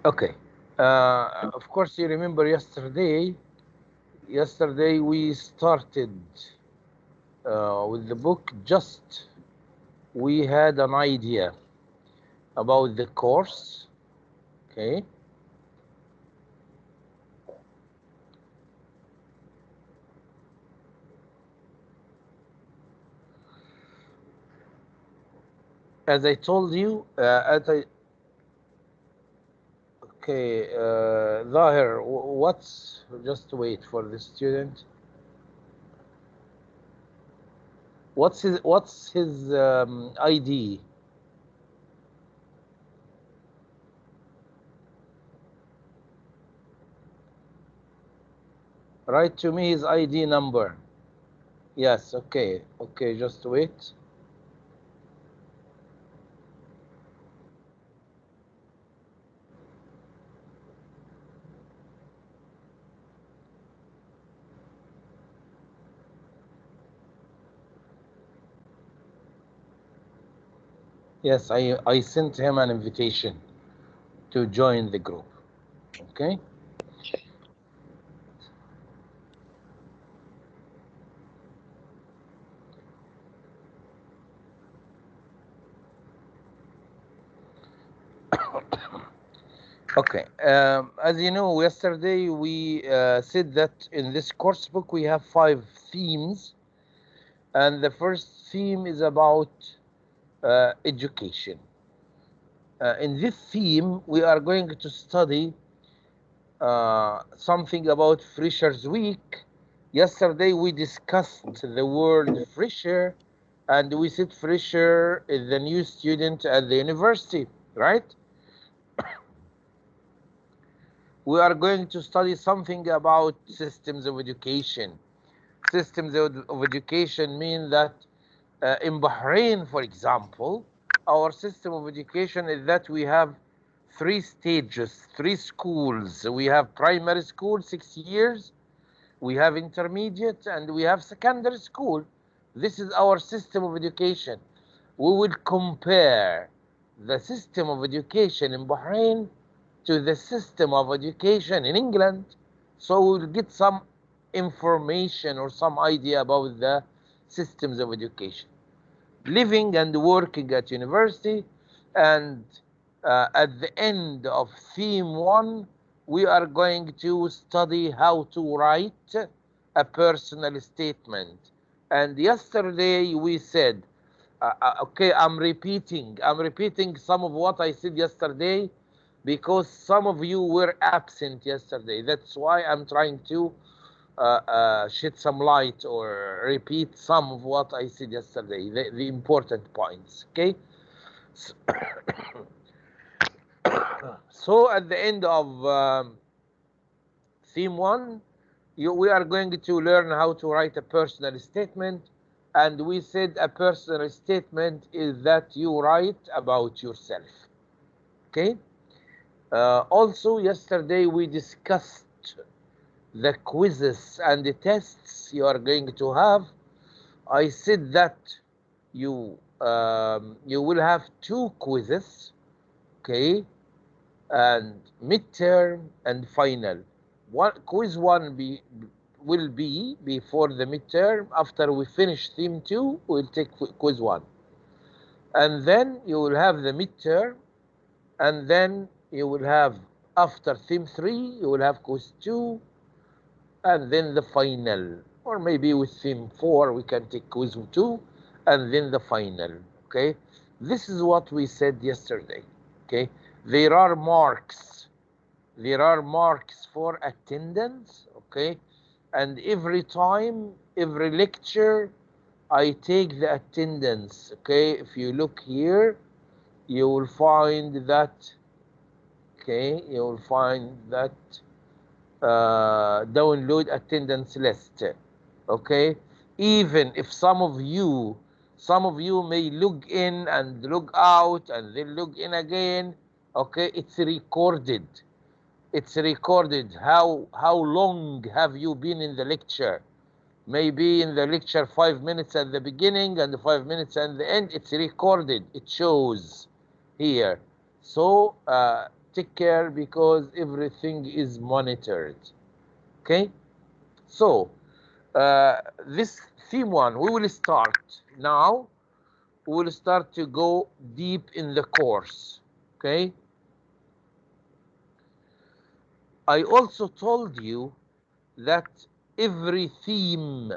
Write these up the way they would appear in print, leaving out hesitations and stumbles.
Okay. Of course, you remember yesterday. Yesterday we started with the book. Just we had an idea about the course. Okay. As I told you, okay, Zahir, what's just wait for the student. What's his ID? Write to me his ID number. Yes, okay, okay, just wait. Yes, I sent him an invitation to join the group. Okay. Okay. As you know, yesterday we said that in this course book we have 5 themes, and the first theme is about education. In this theme, we are going to study something about Freshers Week. Yesterday we discussed the word fresher, and we said fresher is the new student at the university, right? We are going to study something about systems of education. Systems of education mean that in Bahrain, for example, our system of education is that we have 3 stages, 3 schools. We have primary school, 6 years, we have intermediate, and we have secondary school. This is our system of education. We will compare the system of education in Bahrain to the system of education in England. So we'll get some information or some idea about the systems of education. Living and working at university, and at the end of theme 1, we are going to study how to write a personal statement. And yesterday we said, okay, I'm repeating some of what I said yesterday because some of you were absent yesterday. That's why I'm trying to shed some light or repeat some of what I said yesterday, the important points. Okay. So at the end of theme 1, we are going to learn how to write a personal statement. And we said a personal statement is that you write about yourself. Okay. Also, yesterday we discussed the quizzes and the tests you are going to have. I said that you will have 2 quizzes, okay, and midterm and final. Quiz 1 will be before the midterm. After we finish theme 2, we'll take quiz 1, and then you will have the midterm, and then you will have, after theme 3, you will have quiz 2, and then the final. Or maybe with theme 4 we can take quiz 2 and then the final. Okay, this is what we said yesterday. Okay, there are marks, for attendance. Okay, and every time, every lecture, I take the attendance. Okay, if you look here, you will find that, okay, you will find that download attendance list. Okay, even if some of you may log in and log out and then log in again. Okay, it's recorded how long have you been in the lecture. Maybe in the lecture 5 minutes at the beginning and 5 minutes at the end. It's recorded, it shows here. So take care because everything is monitored. Okay, so this theme 1, we will start now. We will start to go deep in the course. Okay, I also told you that every theme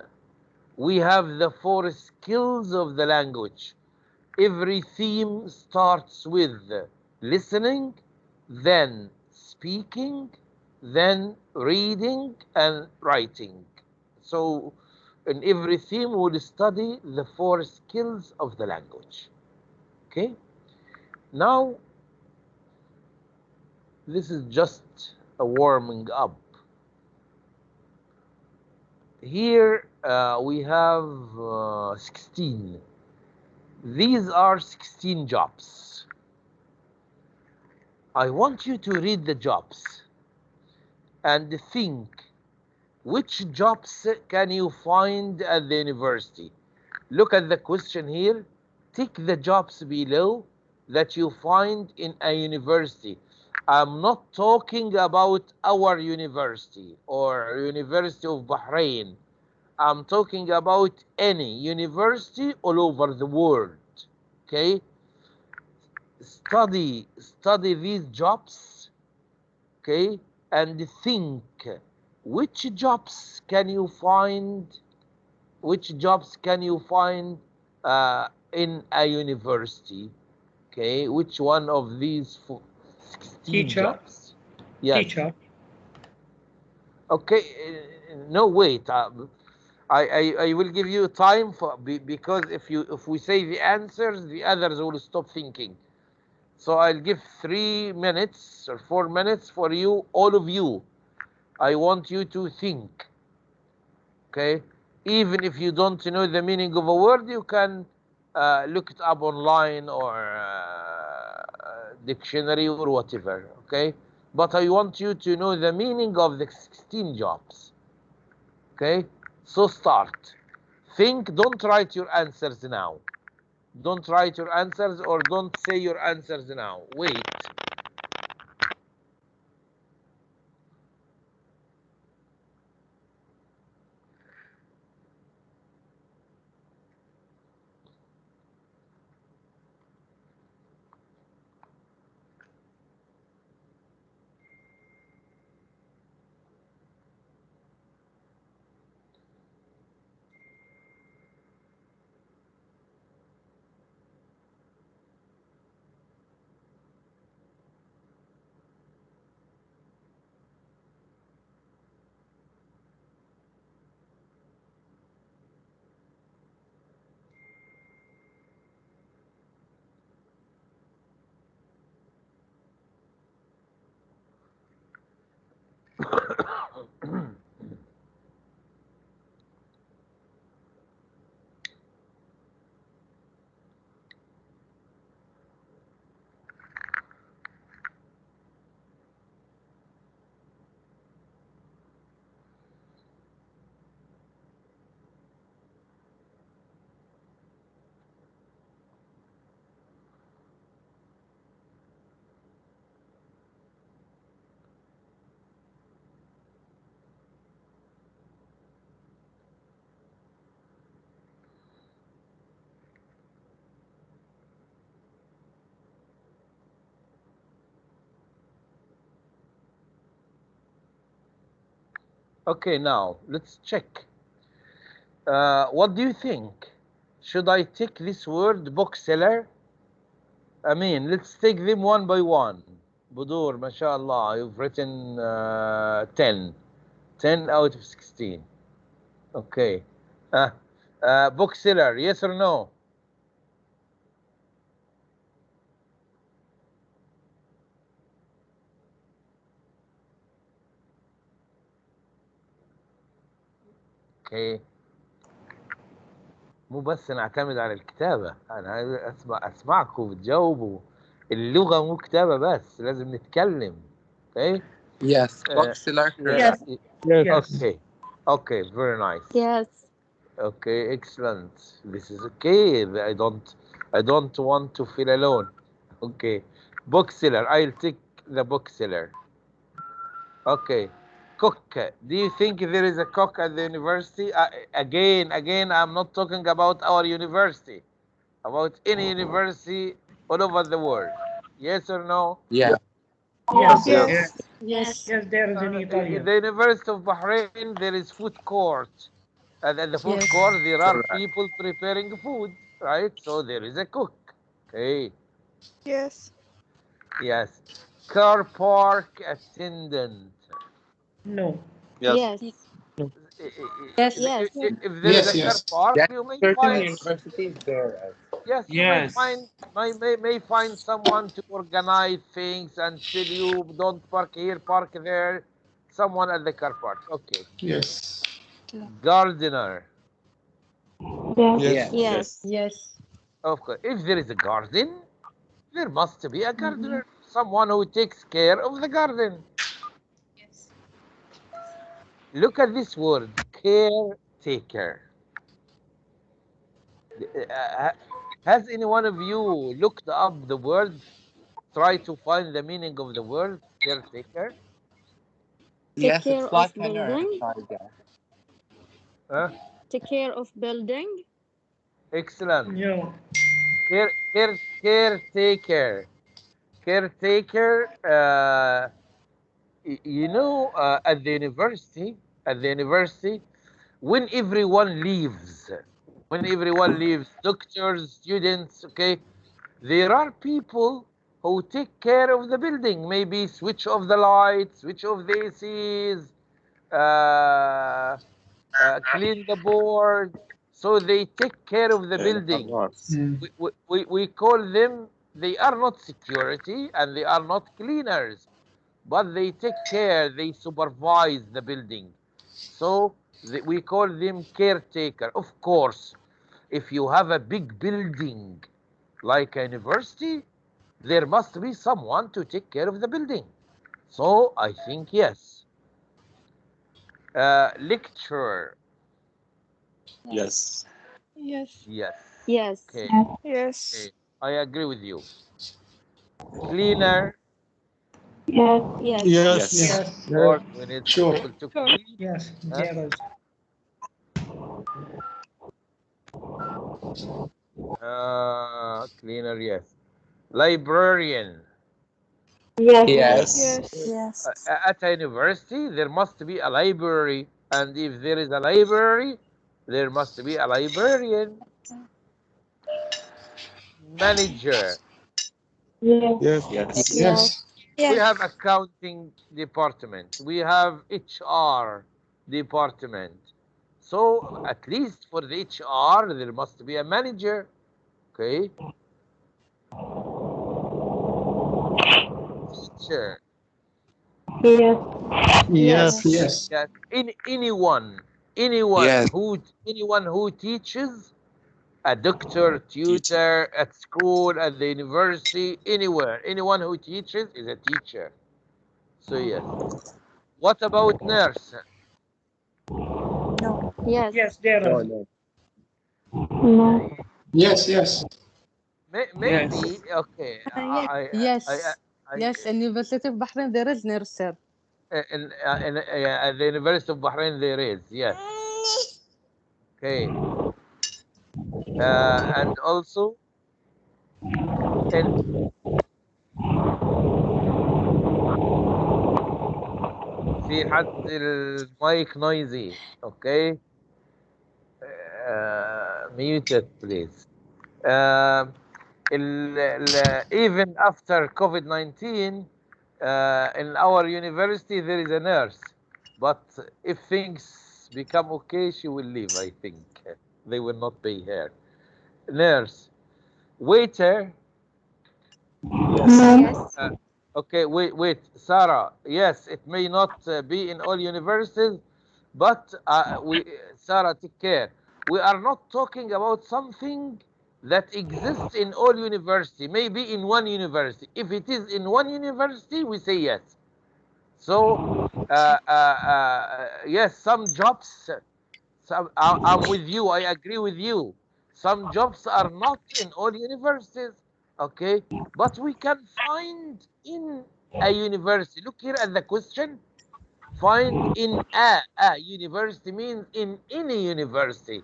we have the 4 skills of the language. Every theme starts with listening, then speaking, then reading and writing. So in every theme we'll study the 4 skills of the language. Okay, now this is just a warming up. Here we have 16. These are 16 jobs. I want you to read the jobs and think which jobs can you find at the university. Look at the question here. Tick the jobs below that you find in a university. I'm not talking about our university or University of Bahrain. I'm talking about any university all over the world. Okay? Study these jobs, okay, and think which jobs can you find, in a university. Okay, which one of these 16 Teacher. jobs? Yes. Teacher. Okay, no, wait. I will give you time for because if we say the answers, the others will stop thinking. So I'll give 3 minutes or 4 minutes for you, all of you. I want you to think. Okay, even if you don't know the meaning of a word, you can look it up online or dictionary or whatever. Okay, but I want you to know the meaning of the 16 jobs. Okay, so start. Think. Don't write your answers now. Don't write your answers or don't say your answers now. Wait. Okay, now let's check. What do you think? Should I take this word bookseller? I mean, let's take them one by one. Budur, mashallah, you've written 10. 10 out of 16. Okay. Bookseller, yes or no? Okay. مو بس نعتمد على الكتابة، أنا عايز أسمعكم بتجاوبوا. اللغة مو كتابة بس، لازم نتكلم. Okay. Yes, bookseller. Yes. Yes. Okay. Okay, very nice. Yes. Okay, excellent. This is okay. I don't want to feel alone. Okay. Bookseller. I'll take the bookseller. Okay. Cook. Do you think there is a cook at the university? Again, I'm not talking about our university, about any university all over the world. Yes or no? Yeah. Yes, Yes. yes, Yes. yes, there is in In Italian. the University of Bahrain, there is food court. And at the food Yes. court, there are Correct. people preparing food, right? So there is a cook. Okay. Yes. Yes. Car park attendant. No. Yes. Yes. Yes. Yes. If there is a Yes, car yes. park, Yeah. you may Certain find, universities there. yes, you may Yes. find, may find someone to organize things and tell you, don't park here, park there. Someone at the car park. Okay. Yes. Gardener. Yes. Yes. Yes. Of course. If there is a garden, there must be a gardener, someone who takes care of the garden. Look at this word, caretaker. Has any one of you looked up the word, try to find the meaning of the word caretaker? Take Yes, care it's like of a nurse. building. Huh? Take care of building. Excellent. No. Caretaker. Caretaker. You know, at the university, when everyone leaves, doctors, students, okay, there are people who take care of the building, maybe switch off the lights, switch off the ACs, clean the board, so they take care of the building. Mm. We call them, they are not security and they are not cleaners, but they take care, they supervise the building. So we call them caretaker. Of course, if you have a big building like a university, there must be someone to take care of the building. So I think yes. Lecturer. Yes. Yes. Yes. Yes. Okay. Yes. Okay. I agree with you. Cleaner. Yes. Yes. Yes. Of course, we need Sure. people to clean. Yes, Huh? there is. Cleaner, yes. Librarian. Yes. Yes. Yes. At a university, there must be a library. And if there is a library, there must be a librarian. Manager. Yes. Yes. Yes. We have accounting department. We have HR department. So at least for the HR, there must be a manager. Okay. Teacher. Yes. Yes. Yes. Anyone Yes. who teaches, a doctor, tutor, at school, at the university, anywhere, anyone who teaches is a teacher. So yes. What about nurse? Yes. Yes, there No, is. no. Yes. Yes. Maybe okay. Yes. I, Yes. In University of Bahrain, there is nurse, sir. at the University of Bahrain there is, yes. Okay. And also in في حد المايك noisy. Okay. Muted please. Even after COVID-19, in our university there is a nurse, but if things become okay, she will leave. I think they will not pay her. Nurse. Waiter. Yes. Okay, wait, Sarah. Yes, it may not be in all universities, but Sarah, take care. We are not talking about something that exists in all university. Maybe in one university. If it is in one university, we say yes. So yes, some jobs. I'm with you. I agree with you. Some jobs are not in all universities. Okay, but we can find in a university. Look here at the question. Find in a university means in any university,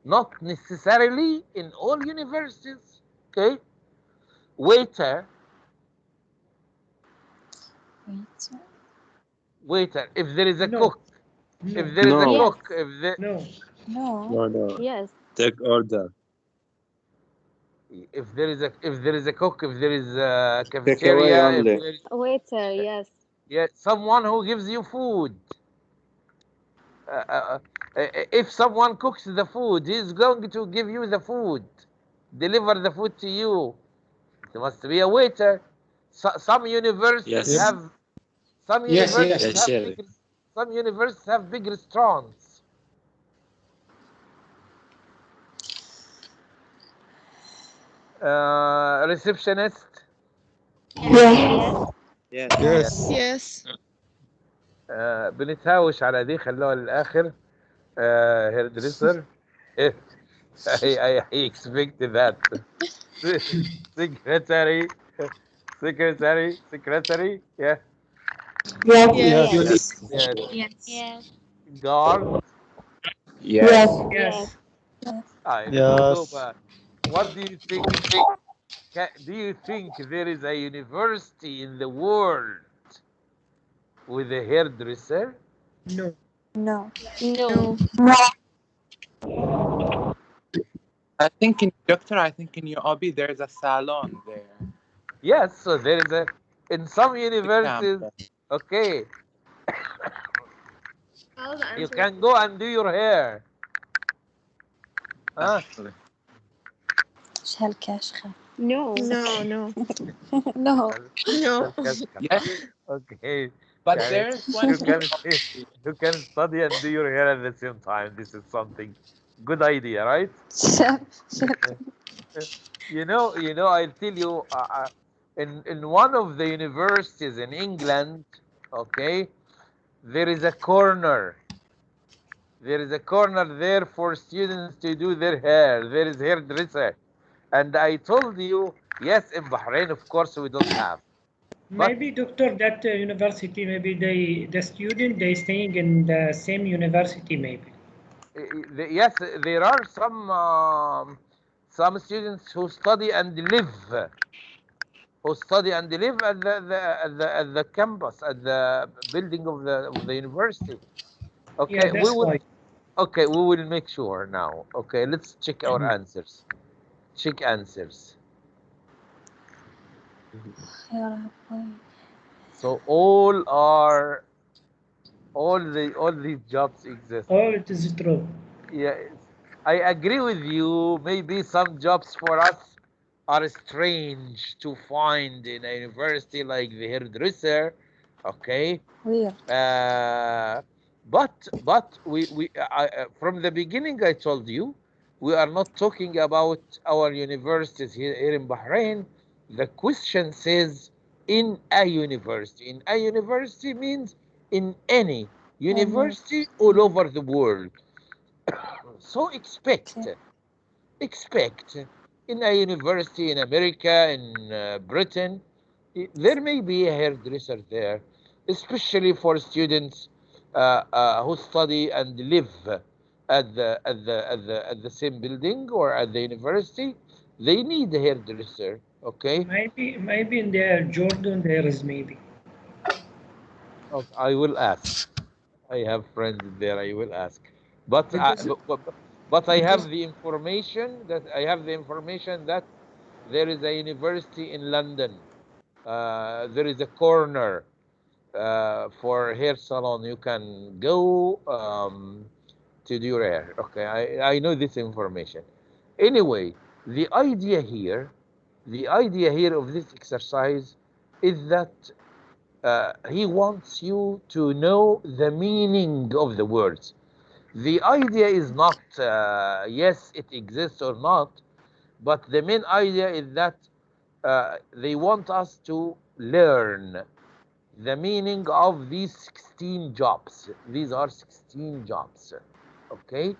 not necessarily in all universities. Okay. Waiter. Waiter. If there is a No. cook. No. If there is a No. cook. If there. No. No. No, no. Yes. Take order. If there is a cook, if there is a Take away cafeteria, if only. there is, Waiter. Yes. yeah, someone who gives you food. If someone cooks the food, he's going to give you the food, deliver the food to you. It must be a waiter. Some universities Yes. have some Yes, universities yes. have big, some universities have big restaurants. Receptionist. Yes. Yes. Yes. Yes. بنتهاوش على دي، خلوها للآخر. Hair dresser. I expected that. Secretary. Secretary. Yeah. Yes. Yes. Yes. Guard. Yes. Yes. Let's Yes. go back. What do you think? Do you think there is a university in the world with a hairdresser? No. No. No. I think in UOB there's a salon there. Yes, so there is in some The universities, campus. okay, you can go and do your hair. Huh? ايش هالكاشخة؟ No. No. Yes, Okay. but يعني there's one you can university. you can study and do your hair at the same time. This is something good idea, right? I'll tell you, in one of the universities in England, okay, there is a corner. There is a corner there for students to do their hair. There is hairdresser. And I told you, yes, in Bahrain, of course, we don't have. Maybe, doctor, that university, maybe the student, they staying in the same university, maybe. Yes, there are some students who study and live at the campus, at the building of the university. Okay, Yeah, that's why. Okay, we will make sure now. Okay, let's check our answers. Check answers. So all these jobs exist. Oh, it is true. Yeah, I agree with you. Maybe some jobs for us are strange to find in a university, like the hairdresser. Okay. Weird. But from the beginning I told you we are not talking about our universities here in Bahrain. The question says in a university. In a university means in any university all over the world. So expect in a university in America, in Britain, there may be a hairdresser there, especially for students who study and live at the same building or at the university. They need a hairdresser. Okay. Maybe in the Jordan there is maybe. Okay, I will ask. I have friends there. I will ask, but Because but I have because the information that there is a university in London. There is a corner for hair salon. You can go to do your hair. Okay, I know this information. Anyway, the idea here, of this exercise is that he wants you to know the meaning of the words. The idea is not yes, it exists or not, but the main idea is that they want us to learn the meaning of these 16 jobs. These are 16 jobs. Okay?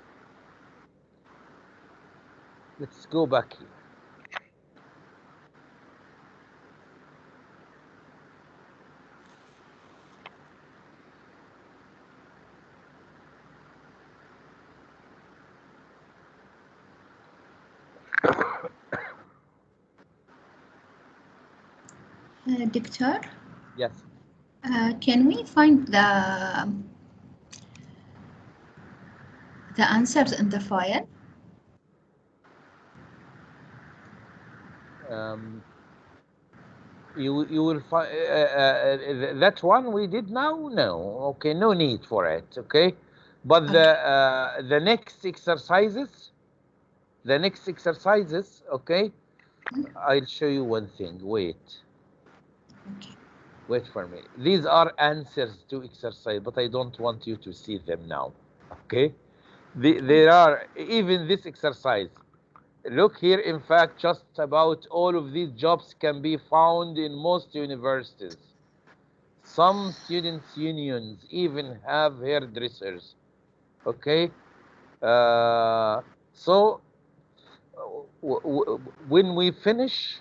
Let's go back here. Doctor, Yes. can we find the answers in the file? You will find that one we did now. No, okay, no need for it. Okay, but the next exercises, Okay, I'll show you one thing. Wait. Okay. Wait for me. These are answers to exercise, but I don't want you to see them now. Okay? There are, even this exercise. Look here, in fact, just about all of these jobs can be found in most universities. Some students' unions even have hairdressers. Okay? So, when we finish,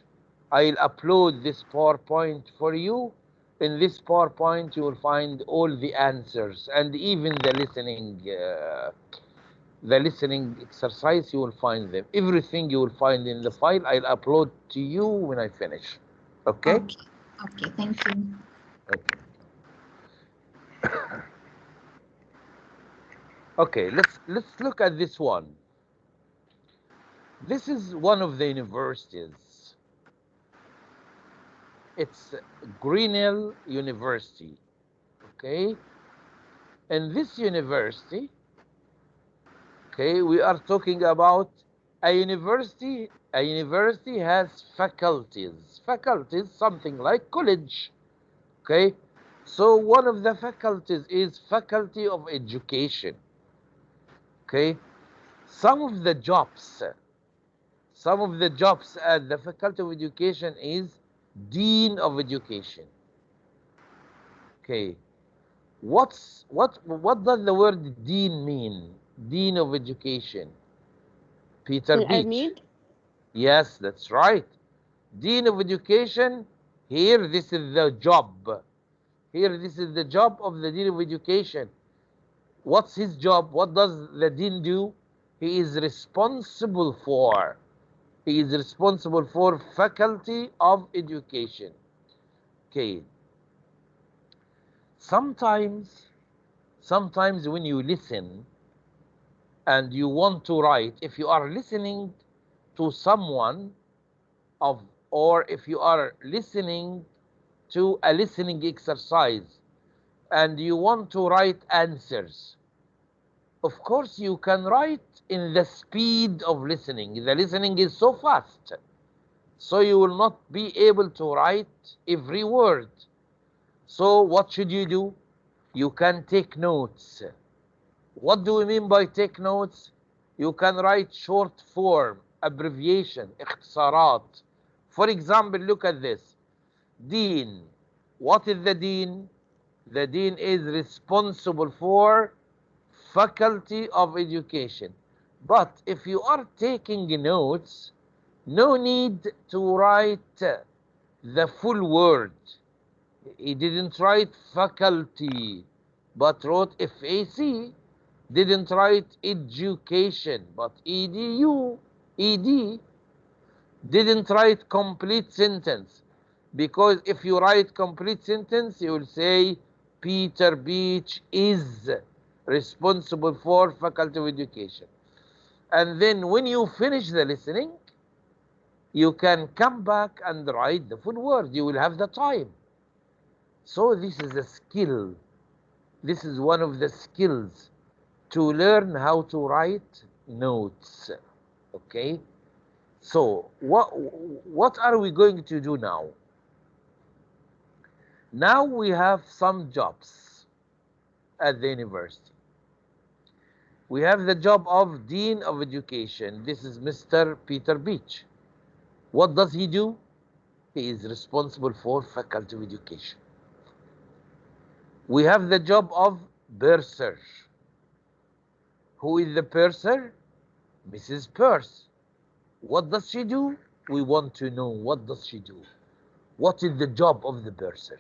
I'll upload this PowerPoint for you. In this PowerPoint, you will find all the answers and even the listening exercise. You will find them. Everything you will find in the file. I'll upload to you when I finish. Okay? Okay. Okay. Thank you. Okay. Okay. Let's look at this one. This is one of the universities. It's Grinnell University. Okay, in this university, okay, we are talking about a university. A university has faculties. Faculties, something like college. Okay, so one of the faculties is Faculty of Education. Okay, some of the jobs at the Faculty of Education is Dean of Education. Okay, what does the word dean mean? Dean of Education. Peter Beach. العميد. Yes, that's right. Dean of Education. Here, this is the job. Here, this is the job of the Dean of Education. What's his job? What does the Dean do? He is responsible for. Faculty of Education. Okay. Sometimes when you listen and you want to write, if you are listening to someone or if you are listening to a listening exercise and you want to write answers, of course you can write in the speed of listening. The listening is so fast, so you will not be able to write every word. So what should you do? You can take notes. What do we mean by take notes? You can write short form, abbreviation, اختصارات. For example, look at this. Dean. What is the dean? The dean is responsible for Faculty of Education. But if you are taking notes, no need to write the full word. He didn't write faculty, but wrote FAC. Didn't write education, but EDU, ED. Didn't write complete sentence, because if you write complete sentence, you will say Peter Beach is responsible for Faculty of Education. And then when you finish the listening, you can come back and write the full word. You will have the time. So this is a skill. This is one of the skills to learn how to write notes. Okay? So what are we going to do now? Now we have some jobs at the university. We have the job of Dean of Education. This is Mr. Peter Beach. What does he do? He is responsible for Faculty of Education. We have the job of Purser. Who is the purser? Mrs. Purse. What does she do? We want to know, what does she do? What is the job of the purser?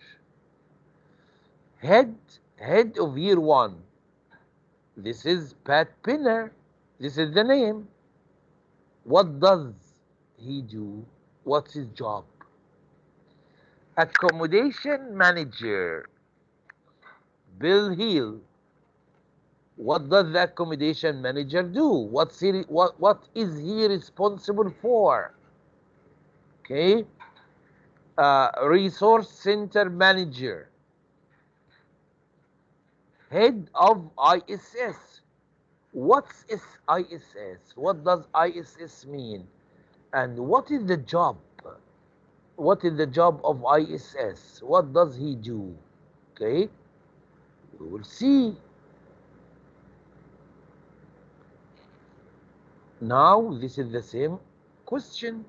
Head of year 1. This is Pat Pinner. This is the name. What does he do? What's his job? Accommodation manager, Bill Hill. What does the accommodation manager do? What is he responsible for? Okay. Resource center manager, head of ISS. What's ISS? What does ISS mean? And what is the job? What is the job of ISS? What does he do? Okay, we will see. Now, this is the same question.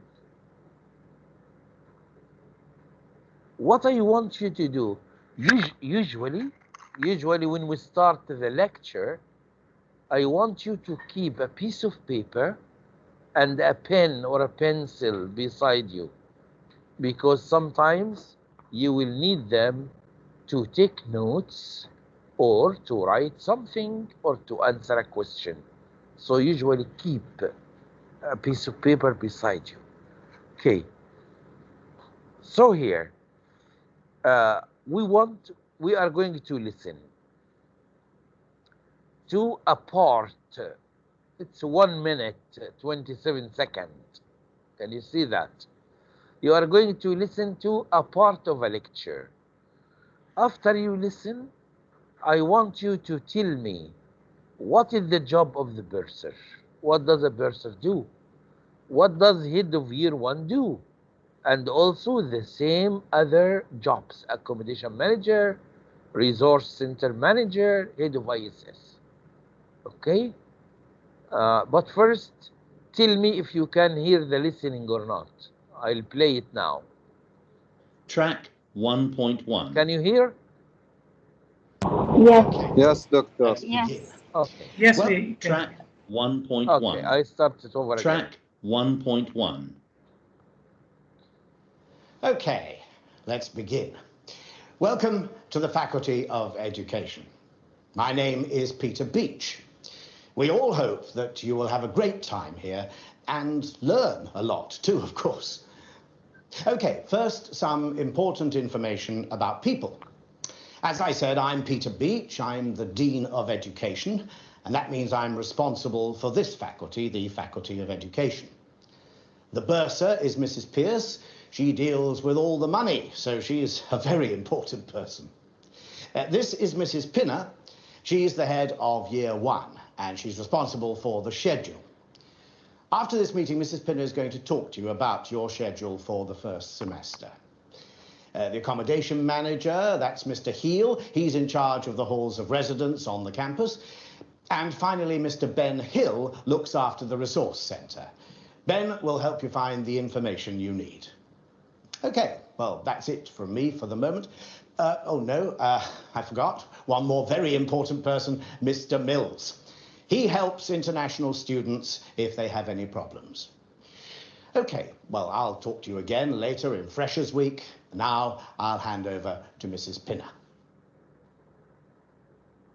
What I want you to do, usually when we start the lecture, I want you to keep a piece of paper and a pen or a pencil beside you, because sometimes you will need them to take notes or to write something or to answer a question. So usually keep a piece of paper beside you. Okay. So here, we are going to listen to a part. It's 1 minute, 27 seconds. Can you see that? You are going to listen to a part of a lecture. After you listen, I want you to tell me, what is the job of the bursar? What does a bursar do? What does head of year 1 do? And also the same other jobs: accommodation manager, resource center manager, head of ISS. Okay? But first, tell me if you can hear the listening or not. I'll play it now. Track 1.1. Can you hear? Yes. Yes, doctor. Let's begin. Yes. Okay. Yes, Well, we can. track 1.1. Okay, I start it over again. Track 1.1. Okay, let's begin. Welcome to the Faculty of Education. My name is Peter Beach. We all hope that you will have a great time here and learn a lot too, of course. Okay, first, some important information about people. As I said, I'm Peter Beach. I'm the Dean of Education, and that means I'm responsible for this faculty, the Faculty of Education. The bursar is Mrs. Pierce. She deals with all the money, so she's a very important person. This is Mrs. Pinner. She's the head of Year 1, and she's responsible for the schedule. After this meeting, Mrs. Pinner is going to talk to you about your schedule for the first semester. The accommodation manager, that's Mr. Heel. He's in charge of the halls of residence on the campus. And finally, Mr. Ben Hill looks after the resource center. Ben will help you find the information you need. Okay, well, that's it from me for the moment. I forgot. One more very important person, Mr. Mills. He helps international students if they have any problems. Okay, well, I'll talk to you again later in Freshers Week. Now I'll hand over to Mrs. Pinner.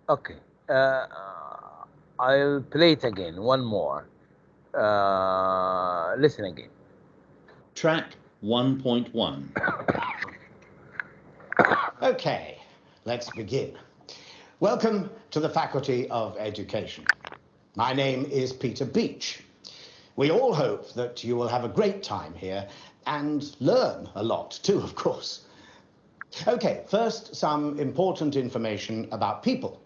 Okay. I'll play it again, one more. Listen again. Track 1.1. Okay, let's begin. Welcome to the Faculty of Education. My name is Peter Beach. We all hope that you will have a great time here and learn a lot too, of course. Okay, first, some important information about people.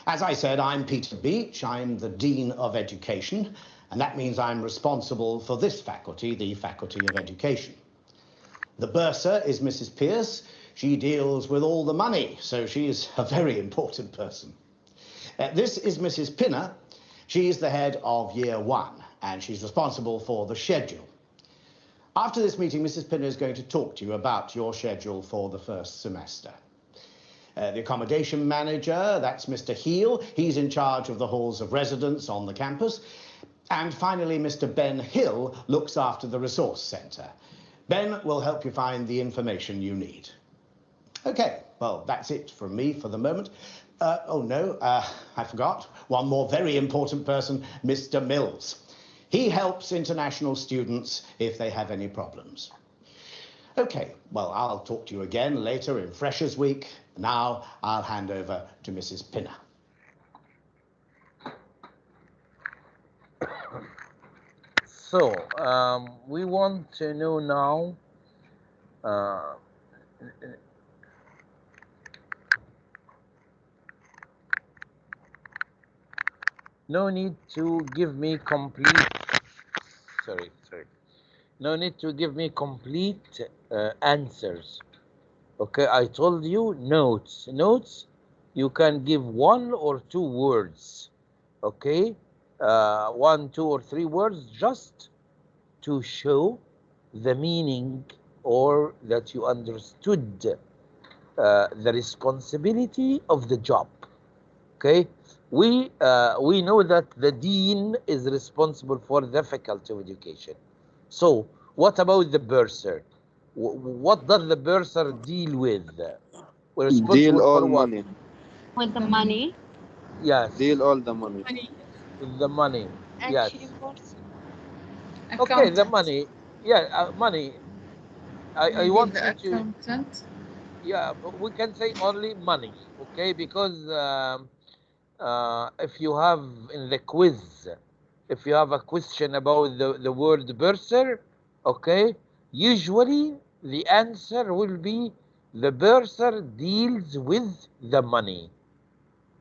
As I said, I'm Peter Beach. I'm the Dean of Education, and that means I'm responsible for this faculty, the Faculty of Education. The bursar is Mrs. Pierce. She deals with all the money, so she's a very important person. This is Mrs. Pinner. She's the head of Year 1, and she's responsible for the schedule. After this meeting, Mrs. Pinner is going to talk to you about your schedule for the first semester. The accommodation manager, that's Mr. Heel. He's in charge of the halls of residence on the campus. And finally, Mr. Ben Hill looks after the resource center. Ben will help you find the information you need. Okay, well, that's it from me for the moment. I forgot. One more very important person, Mr. Mills. He helps international students if they have any problems. Okay, well, I'll talk to you again later in Freshers Week. Now I'll hand over to Mrs. Pinner. So, we want to know now no need to give me complete, sorry. No need to give me complete answers. Okay, I told you notes. Notes, you can give 1 or 2 words. Okay, 1, 2, or 3 words just to show the meaning or that you understood the responsibility of the job. Okay, we know that the dean is responsible for the faculty of education. So what about the bursar? What does the bursar deal with? We're responsible Deal all for what? money. With the money. Yes. Deal all the money. With the money. And Yes. she reports. Okay, the money. Yeah, money. I want you to. Accountant. Yeah, but we can say only money. Okay, because if you have in the quiz, if you have a question about the word bursar, okay, usually the answer will be the bursar deals with the money.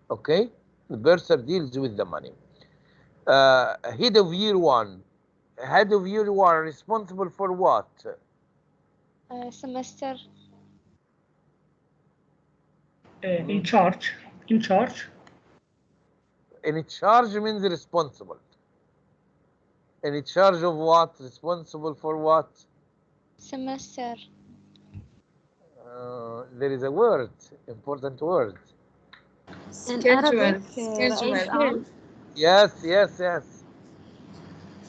Okay, the bursar deals with the money. Head of year 1. Head of year 1 responsible for what? Semester. In charge. In charge. In charge means responsible. In charge of what? Responsible for what? Semester. There is a word, important word. In Arabic, Yes.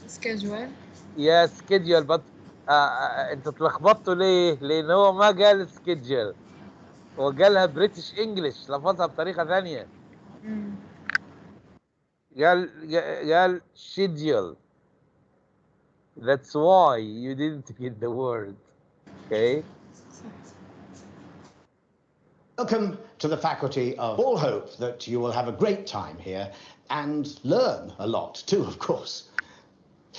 Schedule. Yes, schedule. But انت اتلخبطتوا ليه؟ لأن هو ما قال schedule. هو قالها بريتش انجلش، لفظها بطريقة ثانية. قال schedule. That's why you didn't get the word. Okay. Welcome to the faculty of all hope that you will have a great time here and learn a lot too, of course.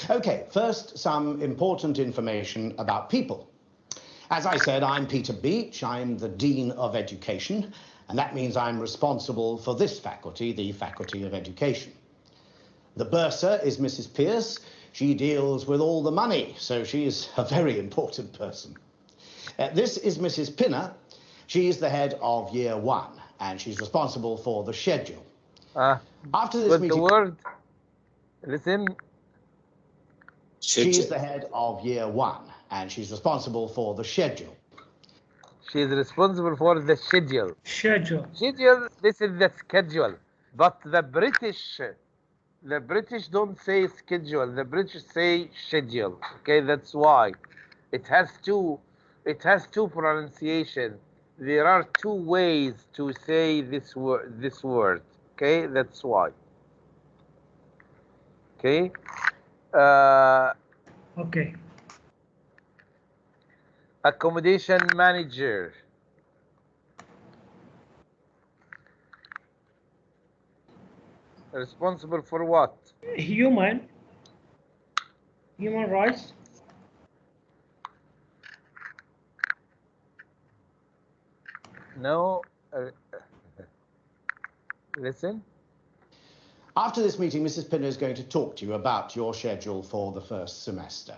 Okay, first, some important information about people. As I said, I'm Peter Beach. I'm the Dean of Education, and that means I'm responsible for this faculty, the Faculty of Education. The bursar is Mrs. Pierce. She deals with all the money, so she's a very important person. This is Mrs. Pinner. She's the head of year 1, and she's responsible for the schedule. After this meeting, the word, listen. She's the head of year 1, and she's responsible for the schedule. She's responsible for the schedule. Schedule. Schedule, this is the schedule. But the British don't say schedule. The British say schedule. Okay, that's why. It has two pronunciations. There are 2 ways to say this word. Okay, that's why. Okay. Okay. Accommodation manager. Responsible for what? Human rights. No. Listen. After this meeting, Mrs. Pinner is going to talk to you about your schedule for the first semester.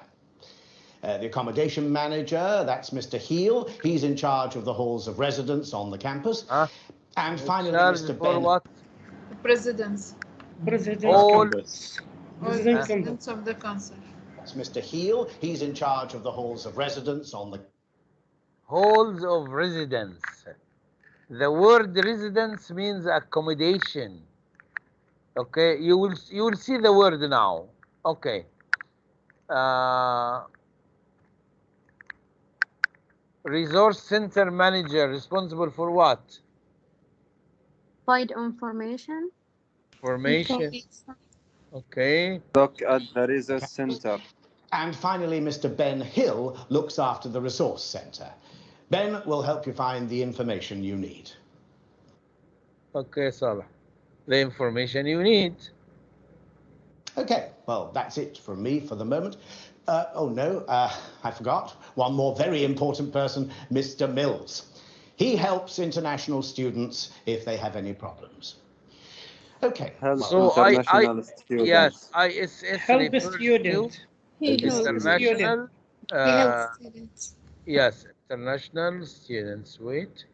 The accommodation manager, that's Mr. Heel. He's in charge of the halls of residence on the campus. And finally, Mr. Ben. The presidents. Presidents of the council. That's Mr. Heel. He's in charge of the halls of residence on the... Halls of residence. The word residence means accommodation. Okay, you will see the word now. Okay. Resource center manager, responsible for what? provide information. Formation. Okay. Look at the resource center. And finally, Mr. Ben Hill looks after the resource centre. Ben will help you find the information you need. Okay, Salah. The information you need. Okay, well, that's it from me for the moment. Oh no, I forgot. One more very important person, Mr. Mills. He helps international students if they have any problems. Okay. Help So international students. yes, ISS Help the refers to student. He helps international, He helps students. yes, international students. Wait.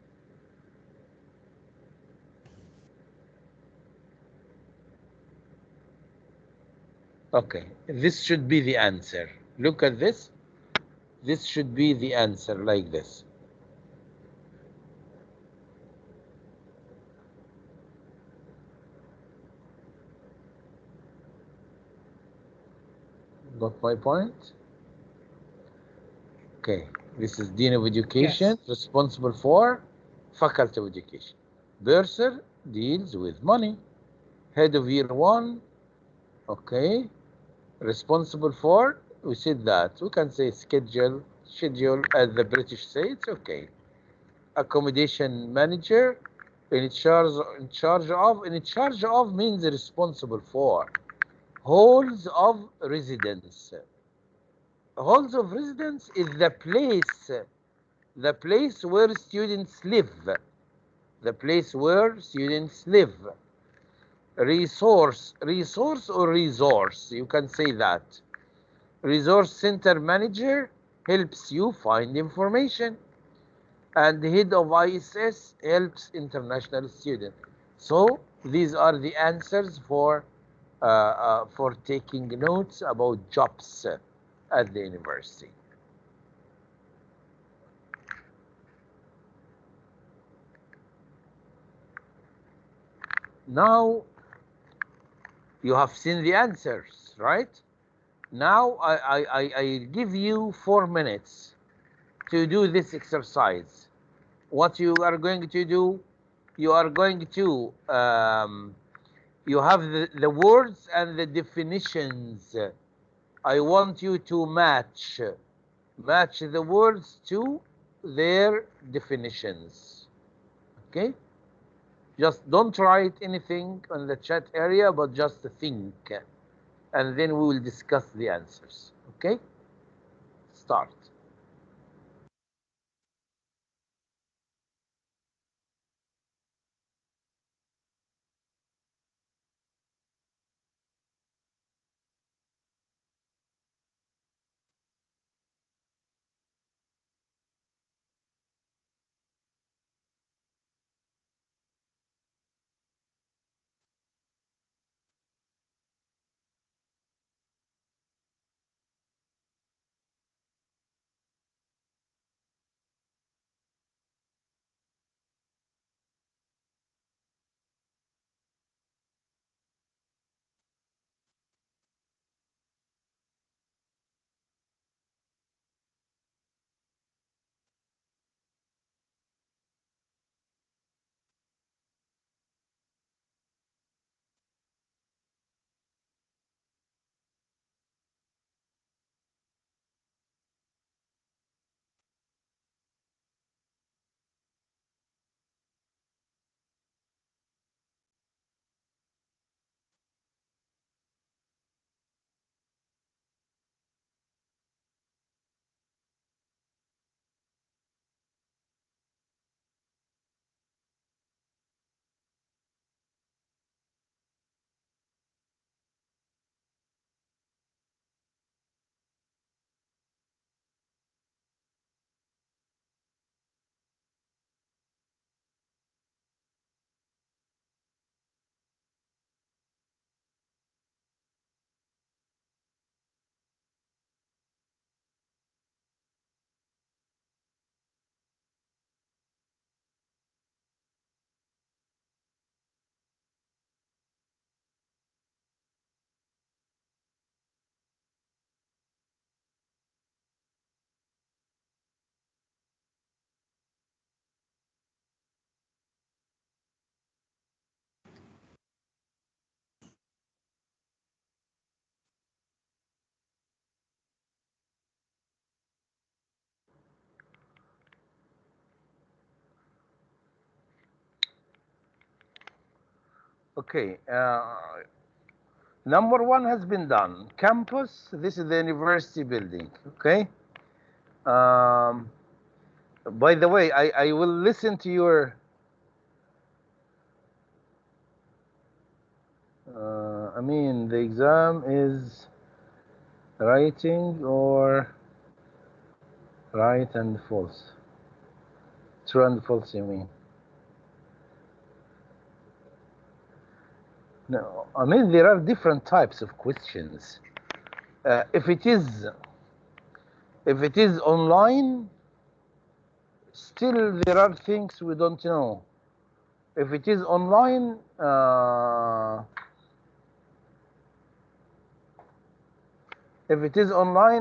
Okay, this should be the answer. Look at this. This should be the answer like this. Got my point? Okay, this is Dean of Education, Yes. responsible for Faculty of Education. Bursar deals with money. Head of Year 1, okay, responsible for, we said that. We can say schedule, as the British say, it's okay. Accommodation manager, in charge of means responsible for. Halls of residence. Halls of residence is the place where students live. The place where students live. Resource or resource, you can say that. Resource center manager helps you find information, and the head of ISS helps international students. So these are the answers for taking notes about jobs at the university. Now you have seen the answers, right? Now I give you 4 minutes to do this exercise. What you are going to do, you are going to, you have the words and the definitions. I want you to match the words to their definitions. Okay? Just don't write anything on the chat area, but just think. And then we will discuss the answers. Okay? Start. Okay. Number 1 has been done. Campus, this is the university building. Okay. By the way, I will listen to your I mean, the exam is writing or right and false. True and false, you mean? No, I mean, there are different types of questions. If it is online, still there are things we don't know. If it is online,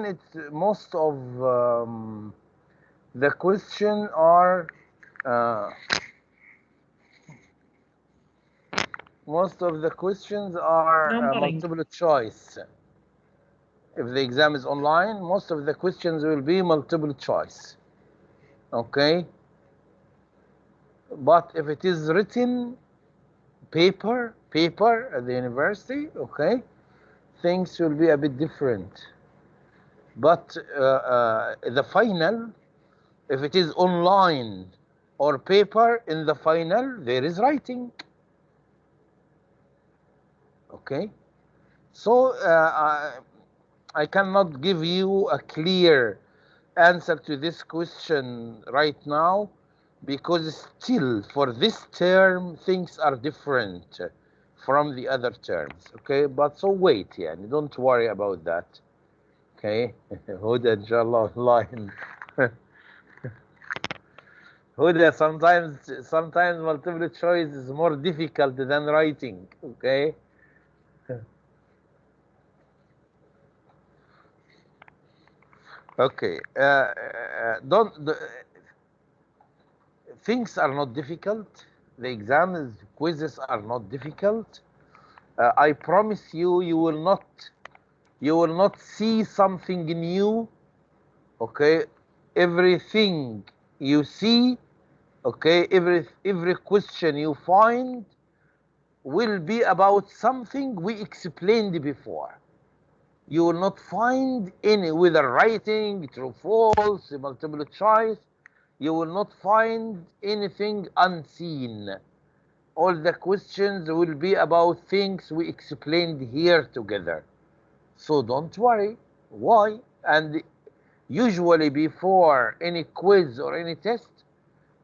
it's most of the question are Numbering. multiple choice. If the exam is online, most of the questions will be multiple choice. Okay. But if it is written paper at the university, okay, things will be a bit different. But the final, if it is online or paper, in the final there is writing. Okay. So I cannot give you a clear answer to this question right now, because still for this term things are different from the other terms. Okay, but so wait, yeah, don't worry about that. Okay. Huda, inshallah, online. Huda, sometimes multiple choice is more difficult than writing. Okay. Okay. Things are not difficult. The exams, quizzes are not difficult. I promise you, you will not see something new. Okay. Everything you see, okay, every question you find will be about something we explained before. You will not find any, whether writing, true, false, multiple choice, you will not find anything unseen. All the questions will be about things we explained here together. So don't worry. Why? And usually before any quiz or any test,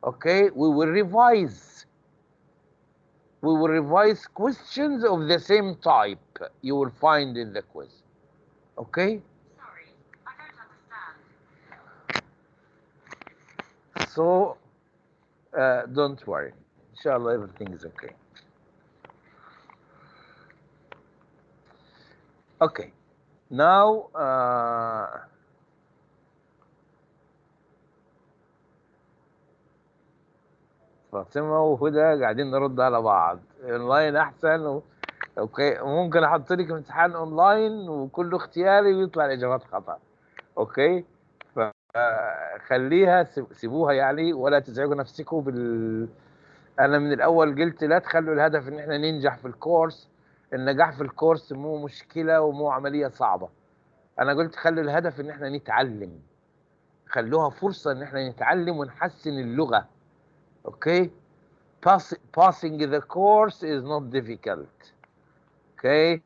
okay, we will revise. We will revise questions of the same type you will find in the quiz. Okay? Sorry, I don't understand. So, don't worry. Inshallah, everything is okay. Okay. Now, فاطمة وهدى قاعدين نرد على بعض. اونلاين احسن اوكي، ممكن احط لك امتحان اونلاين وكله اختياري ويطلع الاجابات خطأ. اوكي، فخليها سيبوها يعني، ولا تزعجوا نفسكم انا من الاول قلت لا تخلوا الهدف ان احنا ننجح في الكورس. النجاح في الكورس مو مشكلة ومو عملية صعبة. انا قلت خلوا الهدف ان احنا نتعلم، خلوها فرصة ان احنا نتعلم ونحسن اللغة. Okay, passing the course is not difficult. Okay,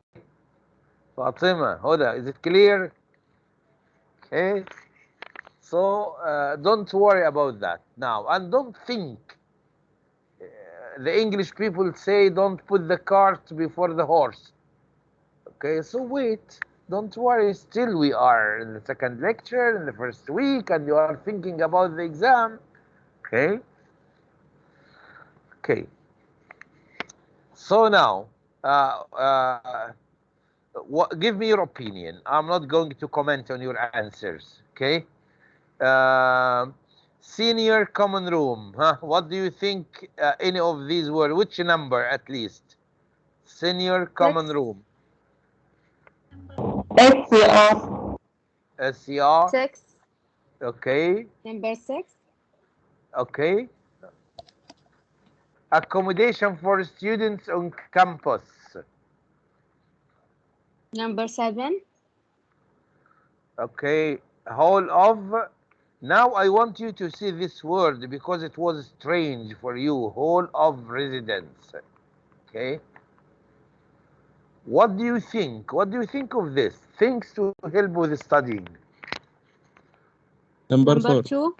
Fatima, Huda, is it clear? Okay, so don't worry about that now, and don't think. The English people say don't put the cart before the horse. Okay, so wait, don't worry. Still, we are in the second lecture, in the first week, and you are thinking about the exam. Okay. Okay. So now, give me your opinion. I'm not going to comment on your answers. Okay. Senior common room. Huh? What do you think? Any of these were? Which number at least? Senior common room. SCR. SCR. 6. Okay. Number 6. Okay. Accommodation for students on campus. Number 7. Okay, whole of. Now I want you to see this word because it was strange for you. Whole of residence. Okay. What do you think? What do you think of this? Things to help with studying. Number Number 4. 2.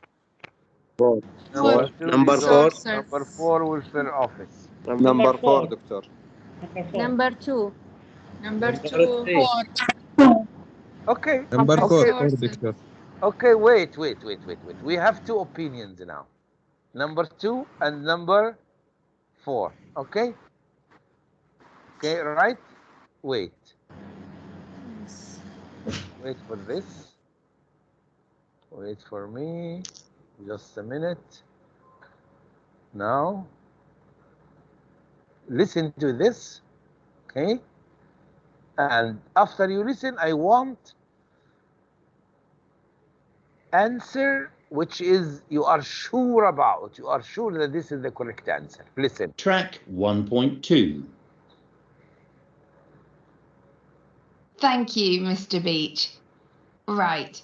Number 2 Number is 4. Number 4 welfare office. Number 4, doctor. Number 2. Number 2. 4. Okay. Number Okay. 4, doctor. Okay, wait. We have two opinions now. Number 2 and number 4. Okay? Okay, right? Wait. Wait for this. Wait for me. Just a minute. Now, listen to this. Okay? And after you listen, I want answer which is you are sure about. You are sure that this is the correct answer. Listen. Track 1.2. Thank you, Mr. Beach. Right.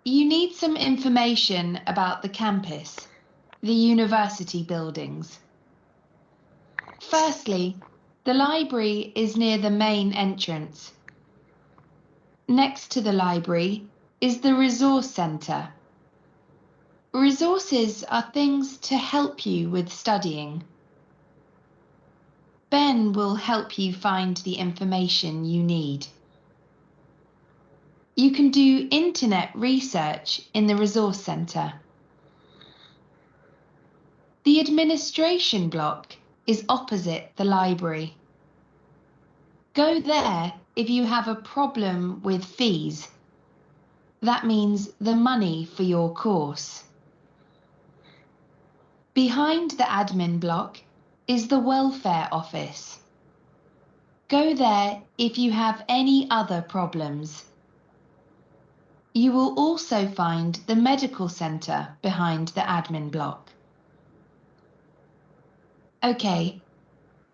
You need some information about the campus, the university buildings. Firstly, the library is near the main entrance. Next to the library is the resource centre. Resources are things to help you with studying. Ben will help you find the information you need. You can do internet research in the resource centre. The administration block is opposite the library. Go there if you have a problem with fees. That means the money for your course. Behind the admin block is the welfare office. Go there if you have any other problems. You will also find the medical centre behind the admin block. Okay,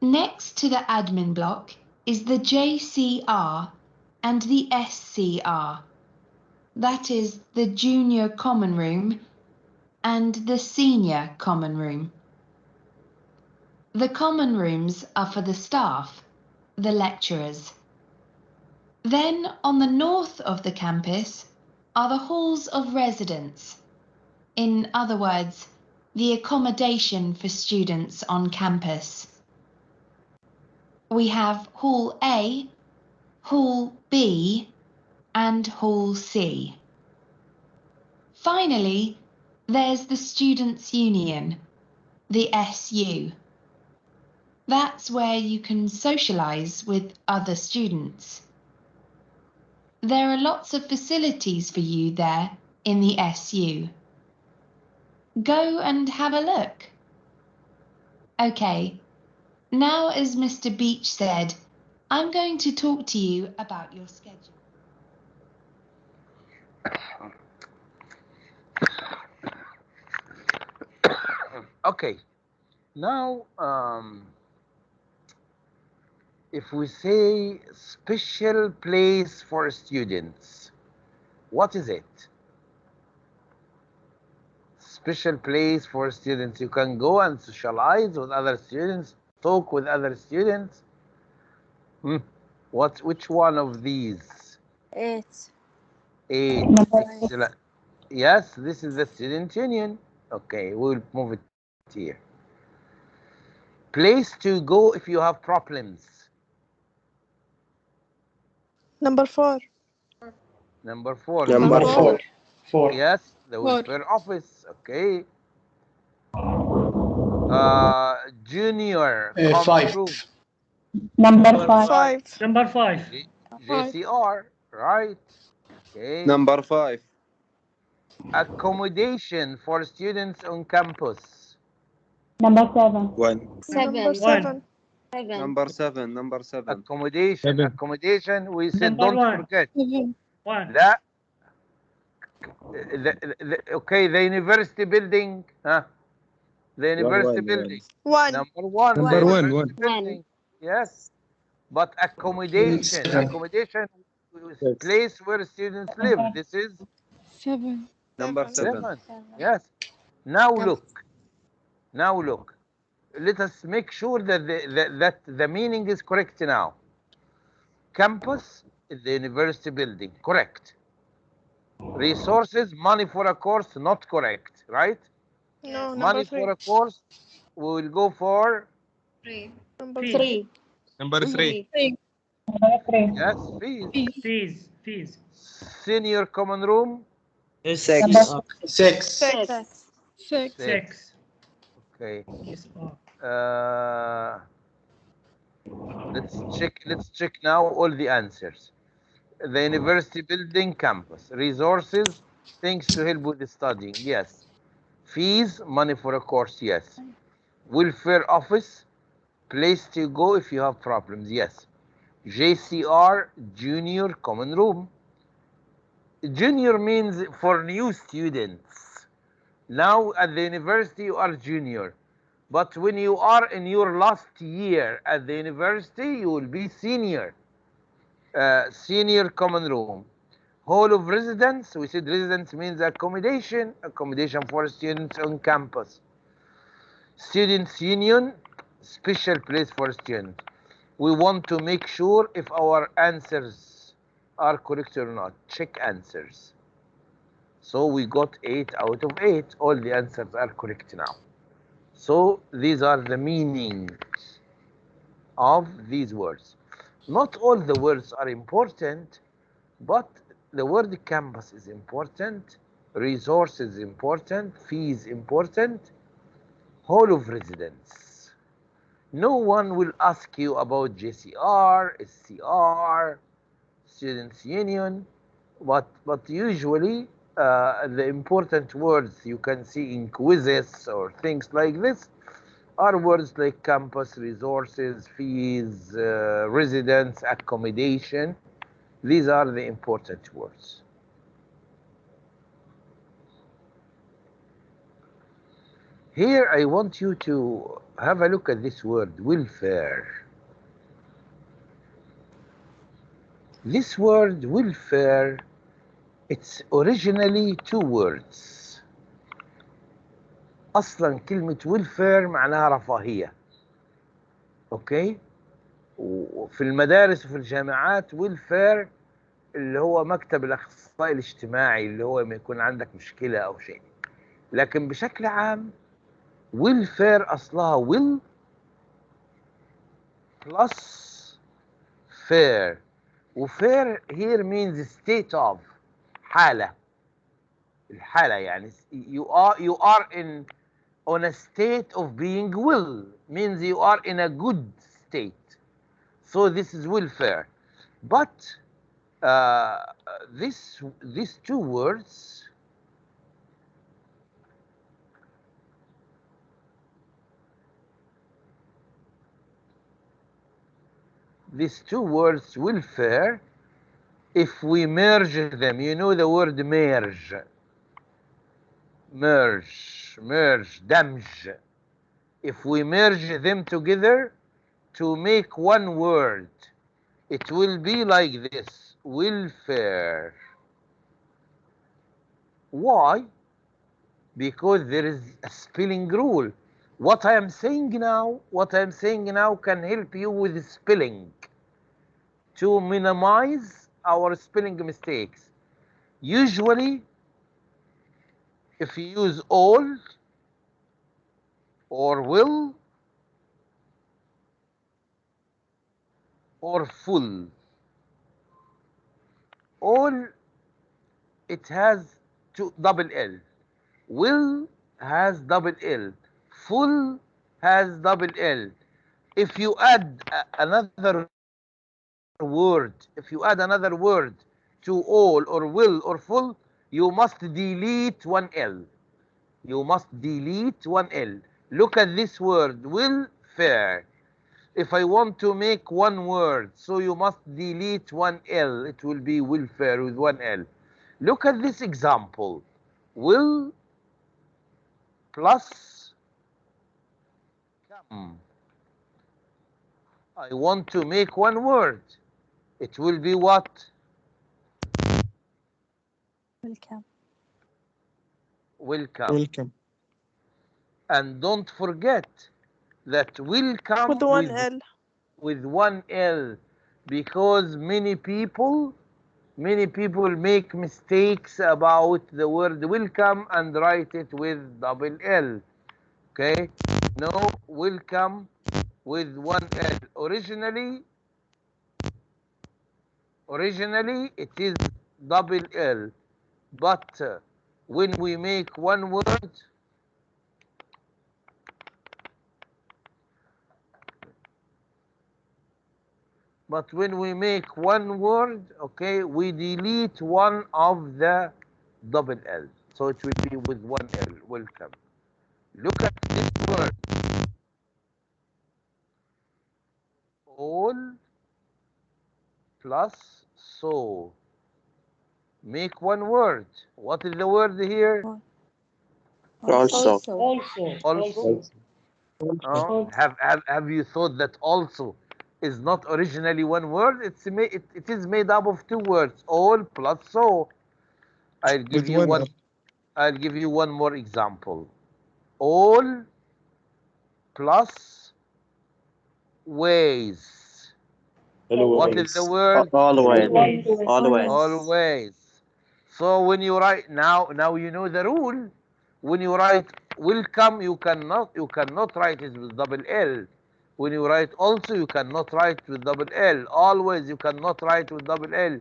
next to the admin block is the JCR and the SCR. That is the junior common room and the senior common room. The common rooms are for the staff, the lecturers. Then on the north of the campus are the halls of residence. In other words, the accommodation for students on campus. We have Hall A, Hall B, and Hall C. Finally, there's the Students' Union, the SU. That's where you can socialise with other students. There are lots of facilities for you there in the SU. Go and have a look. Okay, now as Mr. Beach said, I'm going to talk to you about your schedule. Okay, now if we say special place for students, what is it? Special place for students. You can go and socialize with other students, talk with other students. Which one of these? 8. 8. Excellent. Yes, this is the student union. Okay, we'll move it here. Place to go if you have problems. Number 4. Number 4. Number 4. Yes, the welfare office. Okay. Junior. 5. Room. Number 5. Number 5. JCR. Right. Okay. Number 5. Accommodation for students on campus. Number 7. 1. 7. Number 7. 7. Number 7. Number 7. Accommodation. 7. Accommodation. We said Number don't 1. forget. 1. That. Okay, the university building. The university building. One. Number one. Number the one. university building. Yes. But accommodation. Accommodation is place where students live. This is Seven. Number 7. 7. Yes. Now look. Now look. Let us make sure that that the meaning is correct now. Campus is the university building. Correct. Resources, money for a course, not correct, right? No, Money for a course, we will go for Number Fees. 3. Number 3. yes, fees. Fees. Senior common room, 6. 6. 6. okay. Yes. Let's check now all the answers. The university building, campus. Resources, things to help with the studying, yes. Fees, money for a course, yes. Welfare office, place to go if you have problems, yes. JCR, junior common room. Junior means for new students. Now at the university you are junior, but when you are in your last year at the university you will be senior. Senior common room. Hall of residence, we said residence means accommodation for students on campus. Students union, special place for students. We want to make sure if our answers are correct or not. Check answers. So we got 8 out of 8. All the answers are correct now. So these are the meanings of these words. Not all the words are important, but the word campus is important, resource is important, fee is important, hall of residence. No one will ask you about JCR, SCR, Students' Union, but usually the important words you can see in quizzes or things like this are words like campus, resources, fees, residence, accommodation. These are the important words. Here I want you to have a look at this word, welfare. This word, welfare, it's originally 2 words. أصلا كلمة welfare معناها رفاهية. أوكي؟ وفي المدارس وفي الجامعات welfare اللي هو مكتب الأخصائي الاجتماعي اللي هو ما يكون عندك مشكلة أو شيء. لكن بشكل عام welfare أصلها will plus fair. وfair here means state of, حالة. الحالة يعني you are in on a state of being well, means you are in a good state. So this is welfare. But these 2 words welfare, if we merge them, you know the word merge, damj. If we merge them together to make one word, it will be like this, welfare. Why? Because there is a spelling rule. What I am saying now can help you with spelling to minimize our spelling mistakes. Usually, if you use all or will or full, all it has double L. Will has double L. Full has double L. If you add another word, to all or will or full, you must delete one L. Look at this word, welfare. If I want to make one word, so you must delete one L. It will be welfare with one L. Look at this example. Will plus I want to make one word. It will be what? Welcome. Welcome. Welcome. And don't forget that welcome With one L. with one L, because many people make mistakes about the word welcome and write it with double L. Okay? No, welcome with one L. Originally it is double L, but when we make one word, okay, we delete one of the double L. So it will be with one L, welcome. Look at this word. All plus so. Make one word. What is the word here? Also. Also. Have you thought that also is not originally one word? It is made up of two words, all plus so. I'll give you one more example. All plus ways. What is the word? Always. So when you write now you know the rule. When you write welcome, you cannot write it with double L. When you write also, you cannot write with double L. Always you cannot write with double L,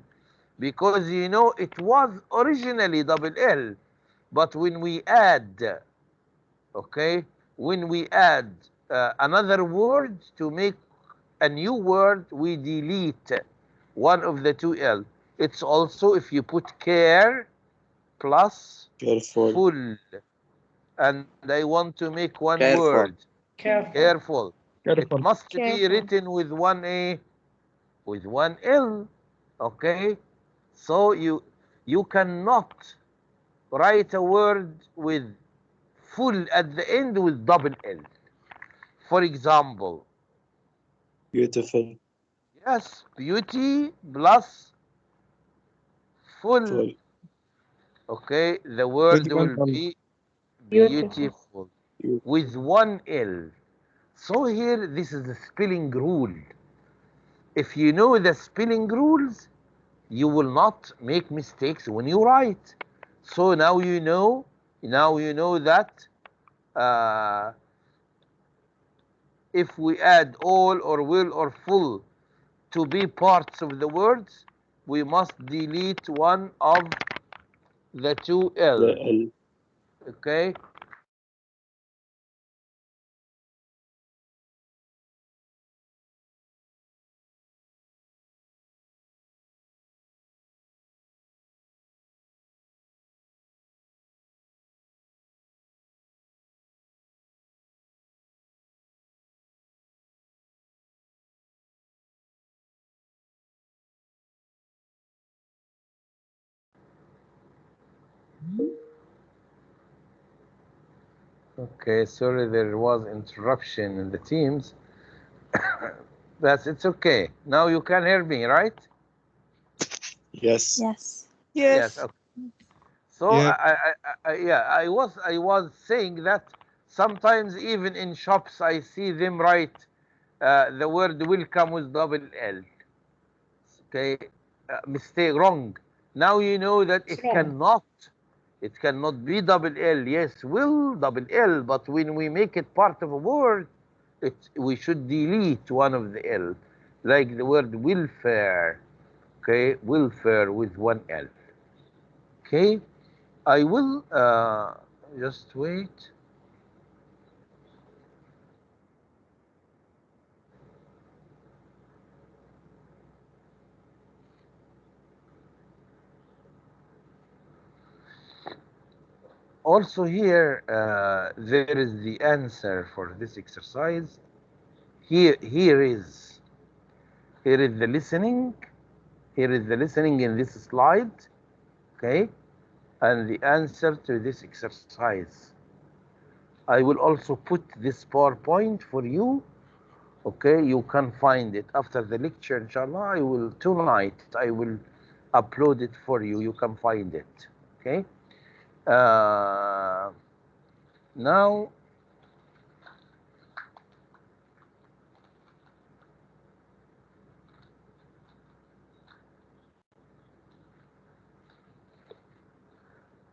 because you know it was originally double L. But when we add, okay, when we add another word to make a new word, we delete one of the two L. It's also if you put care plus full, and I want to make one word. Careful. It must be written with one A, with one L. Okay? So you cannot write a word with full at the end with double L. For example, Beautiful. yes, beauty plus full. Okay, the word will be beautiful with one L. So here, this is the spelling rule. If you know the spelling rules, you will not make mistakes when you write. So now you know that if we add all or will or full to be parts of the words, we must delete one of the two L. Okay? Okay, sorry, there was interruption in the Teams. It's okay. Now you can hear me, right? Yes. Yes. Okay. So I was saying that sometimes even in shops I see them write the word welcome with double L. Okay, mistake, wrong. Now you know that it cannot be double L. Yes, will double L, but when we make it part of a word, we should delete one of the L, like the word welfare. Okay, welfare with one L. Okay, I will just wait. Also here, there is the answer for this exercise. Here is the listening. Here is the listening in this slide. Okay, and the answer to this exercise. I will also put this PowerPoint for you. Okay, you can find it after the lecture, inshallah. Tonight I will upload it for you. You can find it. Okay. Now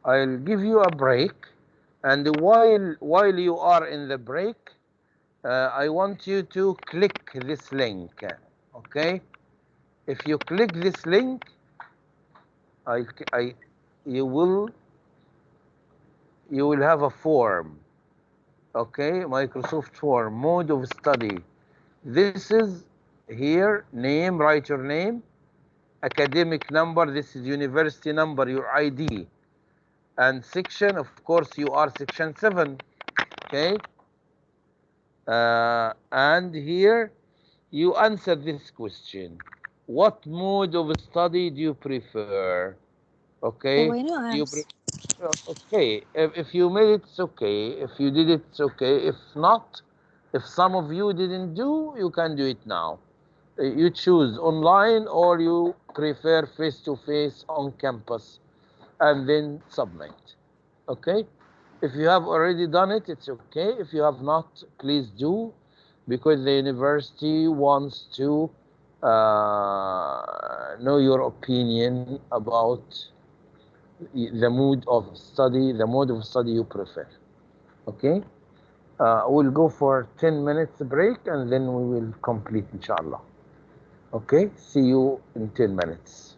I'll give you a break, and while you are in the break, I want you to click this link. Okay, if you click this link, you will have a form. Okay, Microsoft form, mode of study. This is here, name, write your name, academic number, this is university number, your ID, and section, of course, you are section 7, okay? And here, you answer this question. What mode of study do you prefer? Okay? Okay, if you made it, it's okay. If you did it, it's okay. If not, if some of you didn't do, you can do it now. You choose online or you prefer face-to-face on campus, and then submit. Okay? If you have already done it, it's okay. If you have not, please do, because the university wants to know your opinion about the mode of study you prefer. Okay? We'll go for 10 minutes break and then we will complete, inshallah. Okay? See you in 10 minutes.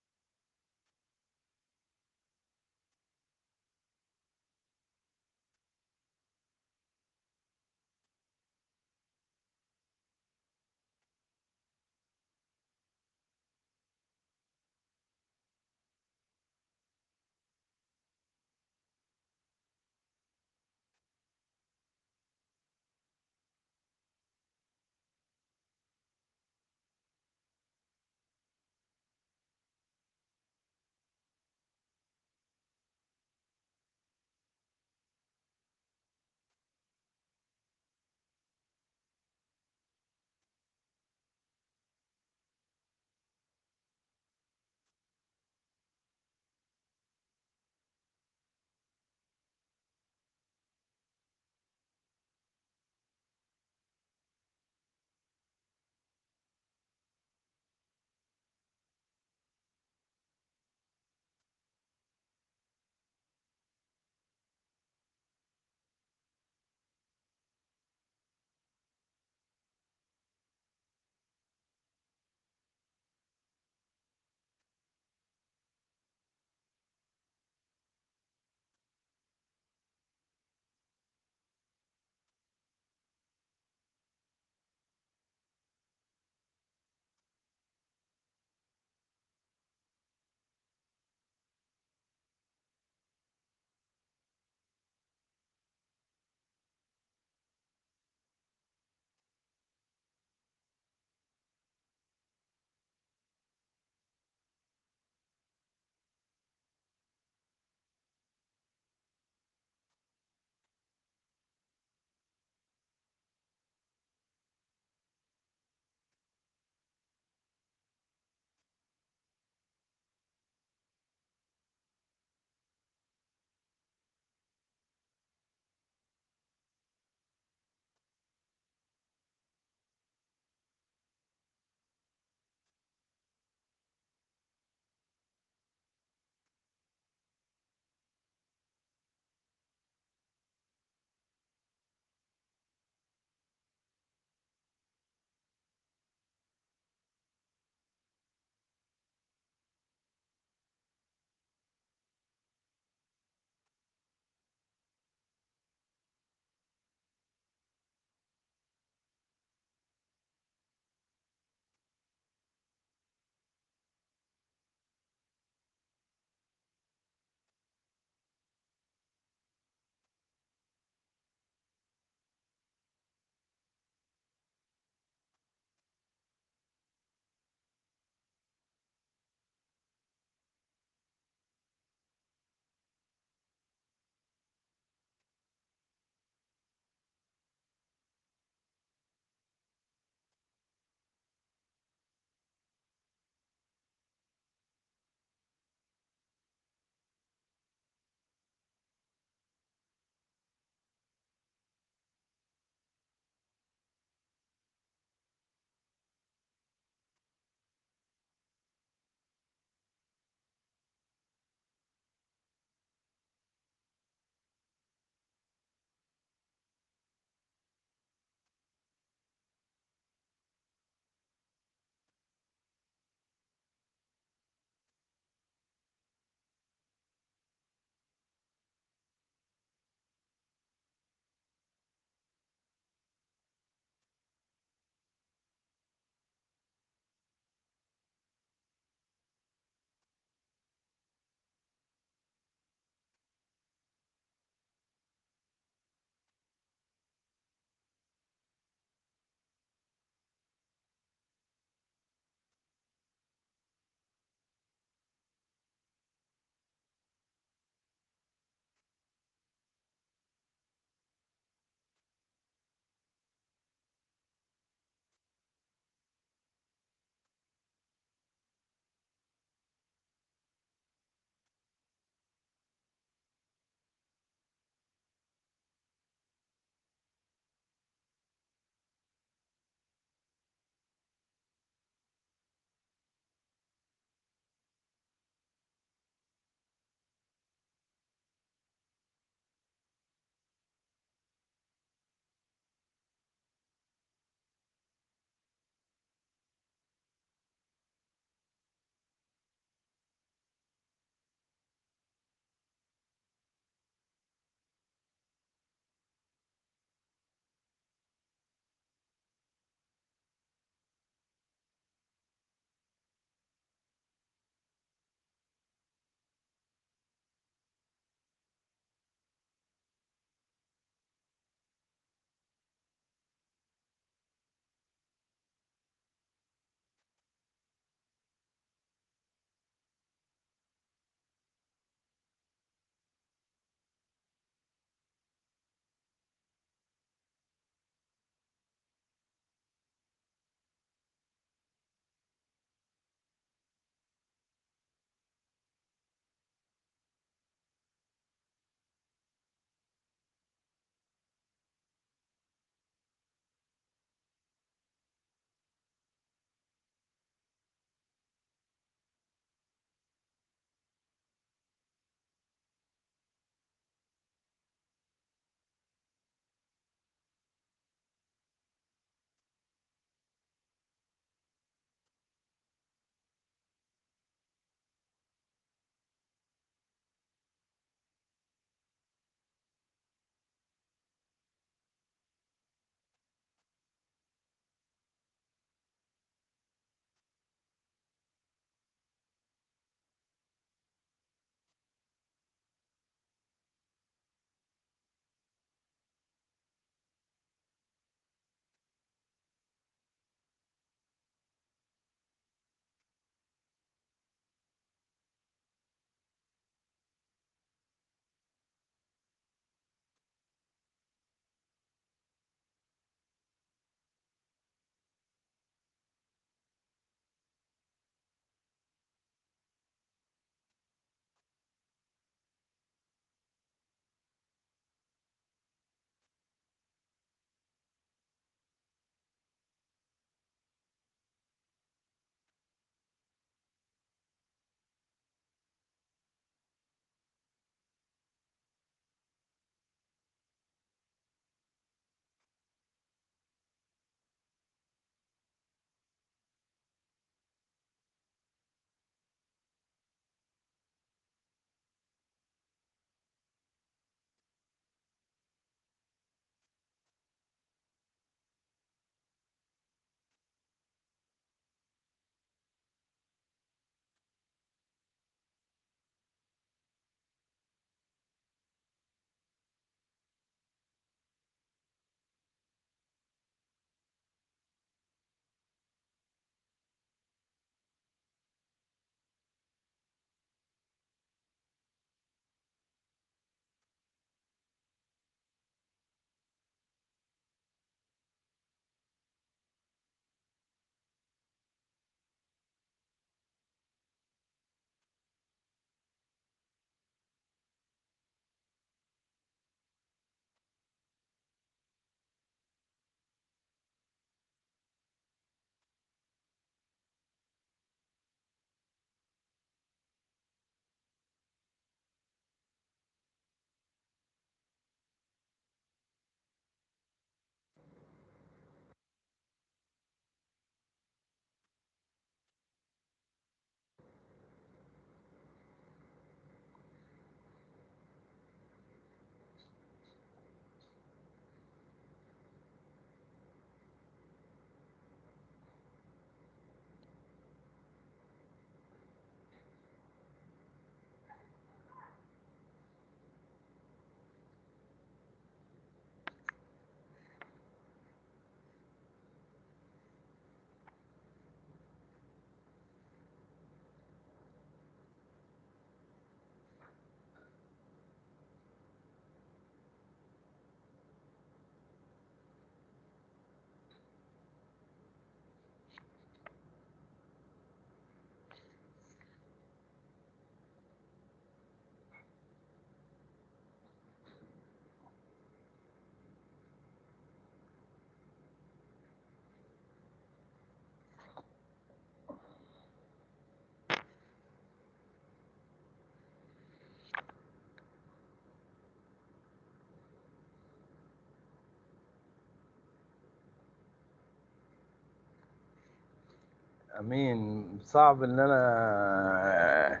امين. صعب ان انا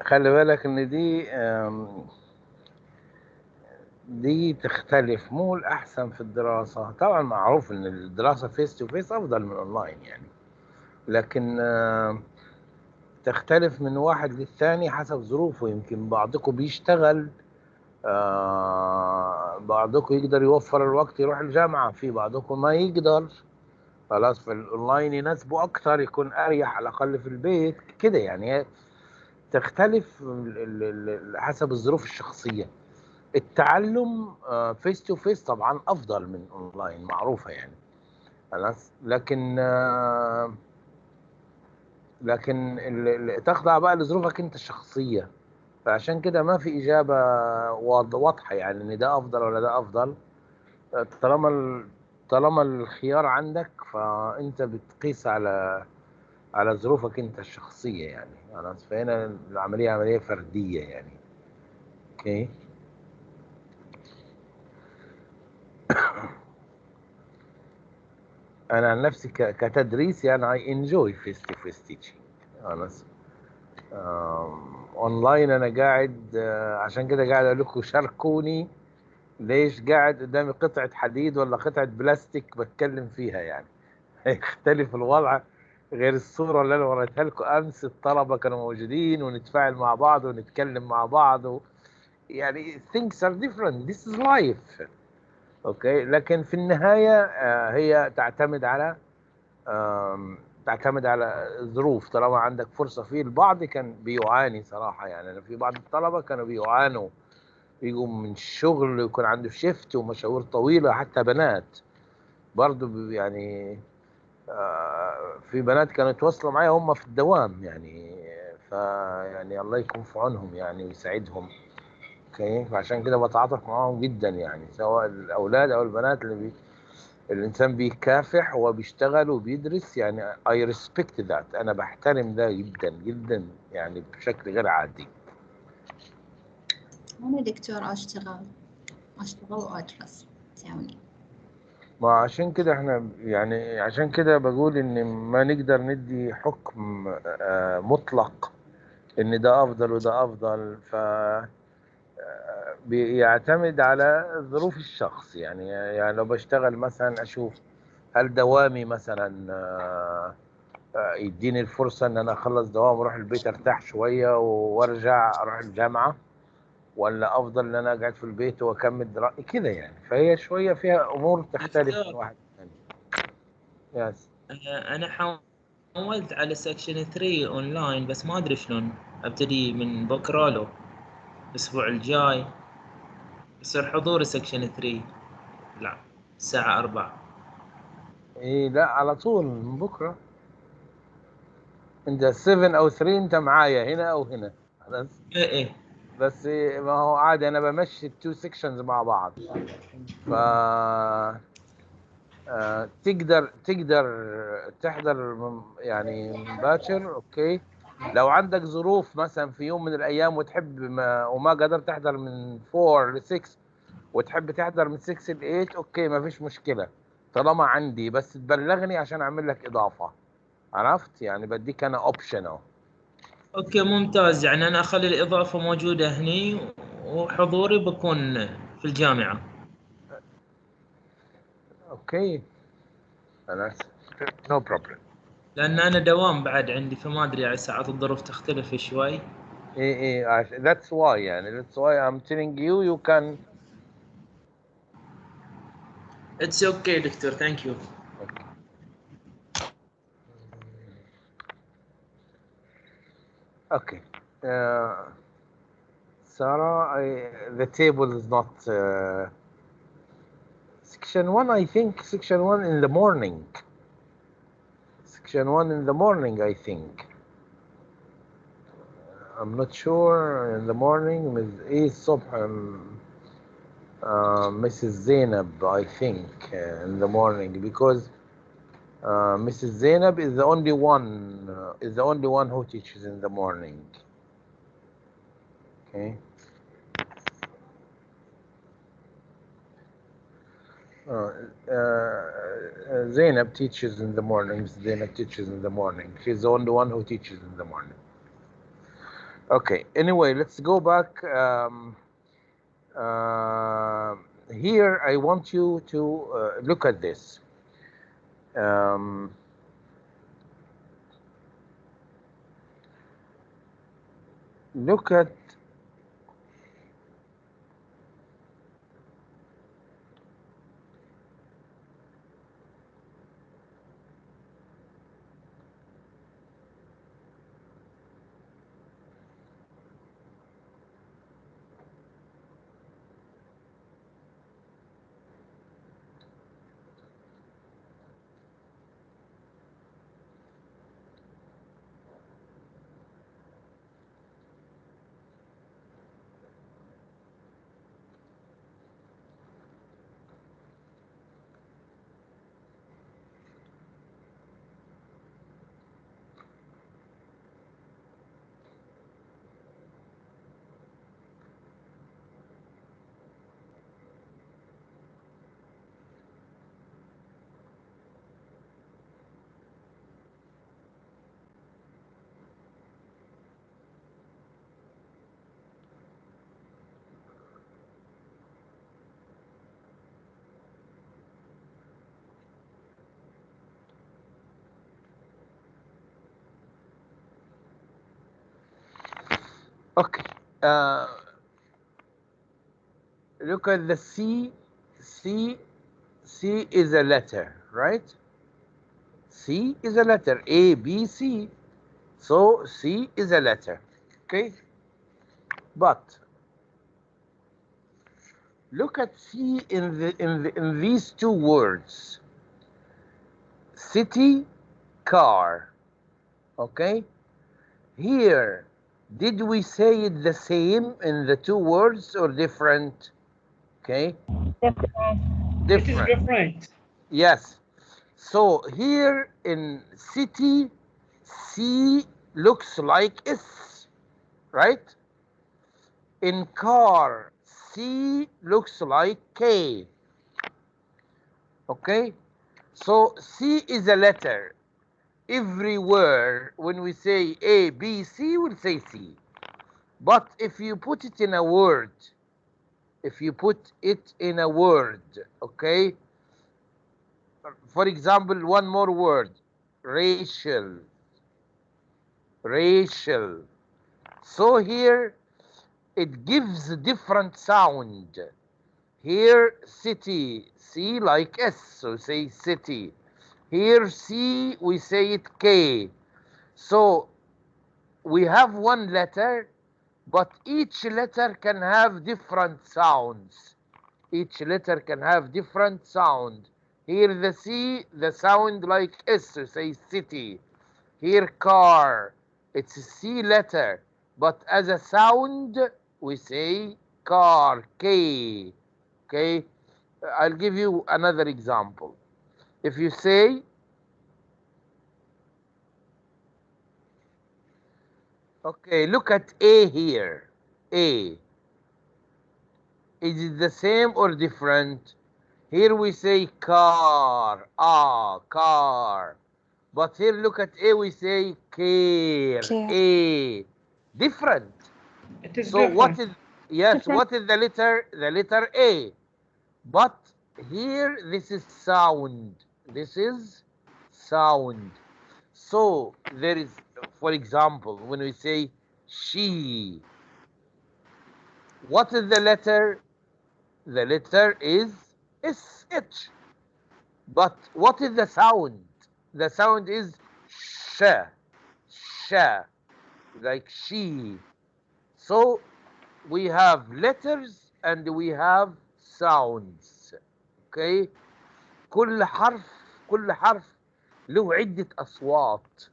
خلي بالك ان دي تختلف، مو الاحسن في الدراسه. طبعا معروف ان الدراسه فيس تو فيس افضل من اونلاين يعني، لكن تختلف من واحد للثاني حسب ظروفه. يمكن بعضكم بيشتغل، بعضكم يقدر يوفر الوقت يروح الجامعه، في بعضكم ما يقدر، خلاص في الاونلاين يناسبه اكتر، يكون اريح على الاقل في البيت كده يعني. تختلف حسب الظروف الشخصيه. التعلم فيس تو فيس طبعا افضل من اونلاين، معروفه يعني، خلاص. لكن تخضع بقى لظروفك انت الشخصيه. فعشان كده ما في اجابه واضحه يعني ان ده افضل ولا ده افضل. طالما الخيار عندك، فانت بتقيس على ظروفك انت الشخصيه يعني، خلاص. فهنا العمليه عمليه فرديه يعني. اوكي. انا عن نفسي كتدريس يعني I enjoy face to face teaching. خلاص. اونلاين انا قاعد، عشان كده قاعد اقول لكم شاركوني ليش قاعد قدامي قطعه حديد ولا قطعه بلاستيك بتكلم فيها يعني. يختلف الوضع غير الصوره اللي انا وريتها لكم امس. الطلبه كانوا موجودين ونتفاعل مع بعض ونتكلم مع بعض يعني things are different, this is life. اوكي. لكن في النهايه هي تعتمد على الظروف. طالما عندك فرصه، في البعض كان بيعاني صراحه يعني. أنا في بعض الطلبه كانوا بيعانوا، يجوا من الشغل يكون عنده شيفت ومشاوير طويله، حتى بنات برضو يعني. في بنات كانوا يتواصلوا معايا هم في الدوام يعني، فيعني الله يكون في عونهم يعني ويساعدهم. اوكي. فعشان كده بتعاطف معاهم جدا يعني، سواء الاولاد او البنات الانسان بيكافح وبيشتغل وبيدرس يعني. I respect that. انا بحترم ده جدا جدا يعني بشكل غير عادي. أنا دكتور أشتغل وأدرس تساوي. ما عشان كده احنا يعني، عشان كده بقول ان ما نقدر ندي حكم مطلق ان ده افضل وده افضل. بيعتمد على ظروف الشخص يعني لو بشتغل مثلا اشوف هل دوامي مثلا يديني الفرصة ان انا اخلص دوام واروح البيت ارتاح شوية وارجع اروح الجامعة، ولا افضل ان انا اقعد في البيت واكمل دراستي كده يعني. فهي شوية فيها امور تختلف من واحد للثاني. يس. انا حاولت على سكشن 3 اونلاين، بس ما ادري شلون ابتدي من بكره له الاسبوع الجاي يصير حضور سكشن 3. لا، الساعة 4. ايه لا، على طول من بكرة. انت 7 او 3 انت معايا هنا او هنا، خلاص. ايه بس ما هو عادي، انا بمشي التو سيكشنز مع بعض. ف تقدر تحضر يعني باكر. اوكي. لو عندك ظروف مثلا في يوم من الايام وتحب وما قدرت تحضر من 4 ل 6 وتحب تحضر من 6 ل 8، اوكي ما فيش مشكله طالما عندي، بس تبلغني عشان اعمل لك اضافه. عرفت يعني؟ بديك انا اوبشن اهو. اوكي ممتاز. يعني انا اخلي الاضافة موجودة هني وحضوري بكون في الجامعة. اوكي خلاص، نو بروبلم. لان انا دوام بعد عندي، فما ادري يعني ساعات الظروف تختلف شوي. ايه that's why يعني that's why I'm telling you can. اتس اوكي دكتور، ثانك يو. Okay. Sarah, the table is not section 1. I think section 1 in the morning. Section 1 in the morning, I think. I'm not sure. In the morning, Ms. A. Subh, Mrs. Zainab, I think, in the morning, because Mrs. Zainab is the only one who teaches in the morning. Okay. Zainab teaches in the mornings. Zainab teaches in the morning. She's the only one who teaches in the morning. Okay. Anyway, let's go back. Here, I want you to look at this. Look at okay. Look at the C. C is a letter, right? C is a letter. A, B, C. So C is a letter. Okay. But look at C in these two words. City, car. Okay. Here, did we say it the same in the two words or different? Okay. Different. It is different. Yes. So here in city, C looks like S, right? In car, C looks like K. Okay? So C is a letter. Everywhere when we say A, B, C, we'll say C. But if you put it in a word, okay? For example, one more word, racial. So here it gives a different sound. Here city, C like S, so say city. Here C, we say it K. So we have one letter, but each letter can have different sounds. Each letter can have different sound. Here the C, the sound like S, so say city. Here car, it's a C letter, but as a sound, we say car, K. Okay, I'll give you another example. If you say, okay, look at A here. A. Is it the same or different? Here we say car, car. But here look at A, we say care, A. Different. It is so different. What is, yes, what is the letter? The letter A. But here this is sound. This is sound. So there is, for example, when we say she, what is the letter? The letter is SH. But what is the sound? The sound is sh, like she. So we have letters and we have sounds. Okay. كل حرف له عدة أصوات.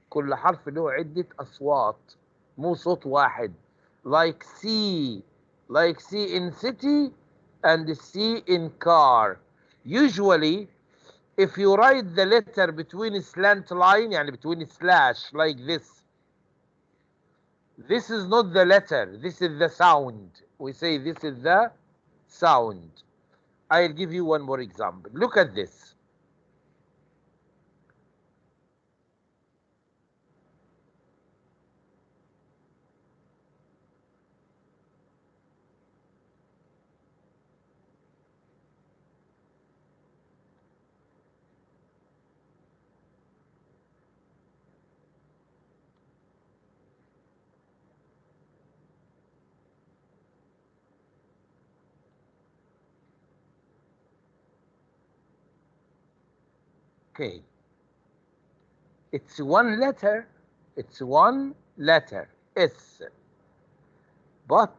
كل حرف له عدة أصوات، مو صوت واحد. Like C in city and C in car. Usually, if you write the letter between a slant line, يعني between a slash like this, this is not the letter, this is the sound. We say this is the sound. I'll give you one more example. Look at this. Okay. It's one letter. It's one letter, S. But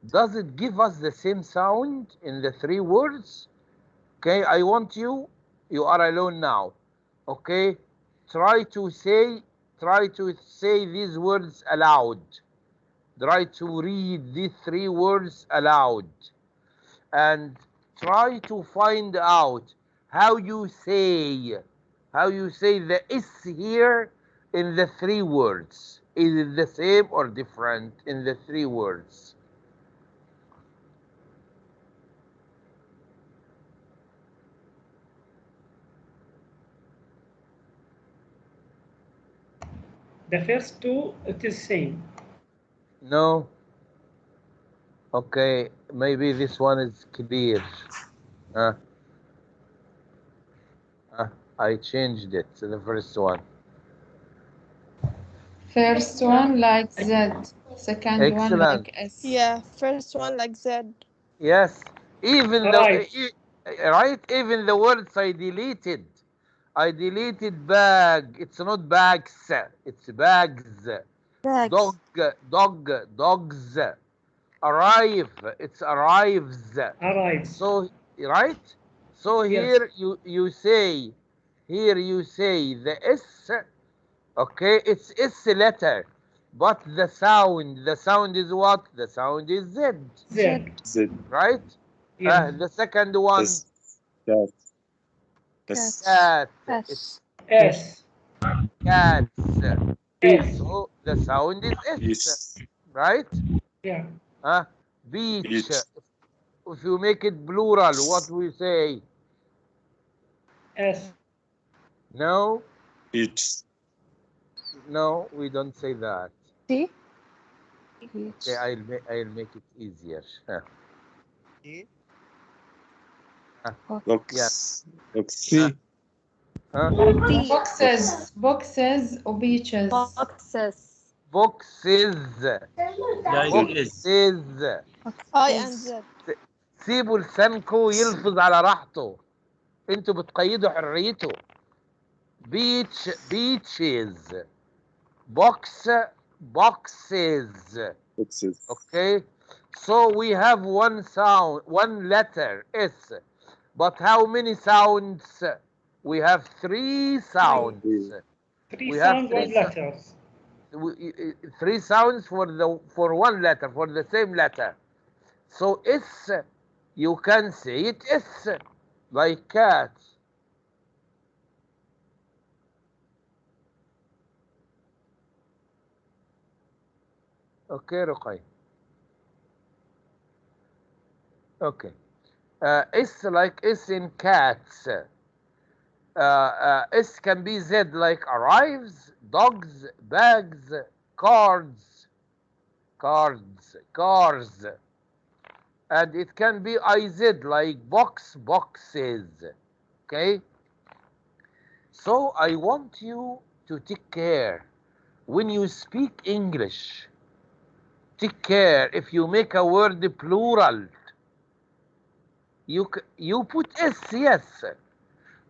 does it give us the same sound in the three words? Okay, I want you are alone now. Okay, try to say these words aloud. Try to read these three words aloud. And try to find out how you say the S here in the three words. Is it the same or different in the three words? The first two, it is same. No. Okay, maybe this one is clear. I changed it to the first one. First one like Z, second Excellent. one like S. Yeah, first one like Z. Yes, even Right. right, even the words I deleted bag. It's not bags, it's bags. Bags. Dogs. Arrive, it's arrives. Arrives. So right, so here you say the S. Okay, it's S letter, but the sound is what? The sound is Z. Z. Right? Yeah. The second one. Cat. Cat. S. S. Cats. S. So the sound is S. Right? Yeah. Beach. If you make it plural, what we say? S. No? Beach. No, we don't say that. T. Okay, I'll make it easier. Box. Yeah. Boxes or beaches. Boxes. Boxes. Like is. I and Z. سيبوا لسانكو يلفظ على راحته. انتوا بتقيدوا حريته. Beach, beaches. Box, boxes. Okay, so we have one sound, one letter, S. But how many sounds? We have three sounds. Three sounds, one letters. Three sounds for one letter, for the same letter. So S, you can say it S, like cat. Okay, Ruqay. Okay. S like S in cats. S can be Z like arrives, dogs, bags, cards, cars. And it can be IZ like box, boxes. Okay? So I want you to take care. When you speak English, take care if you make a word plural. You put S, yes,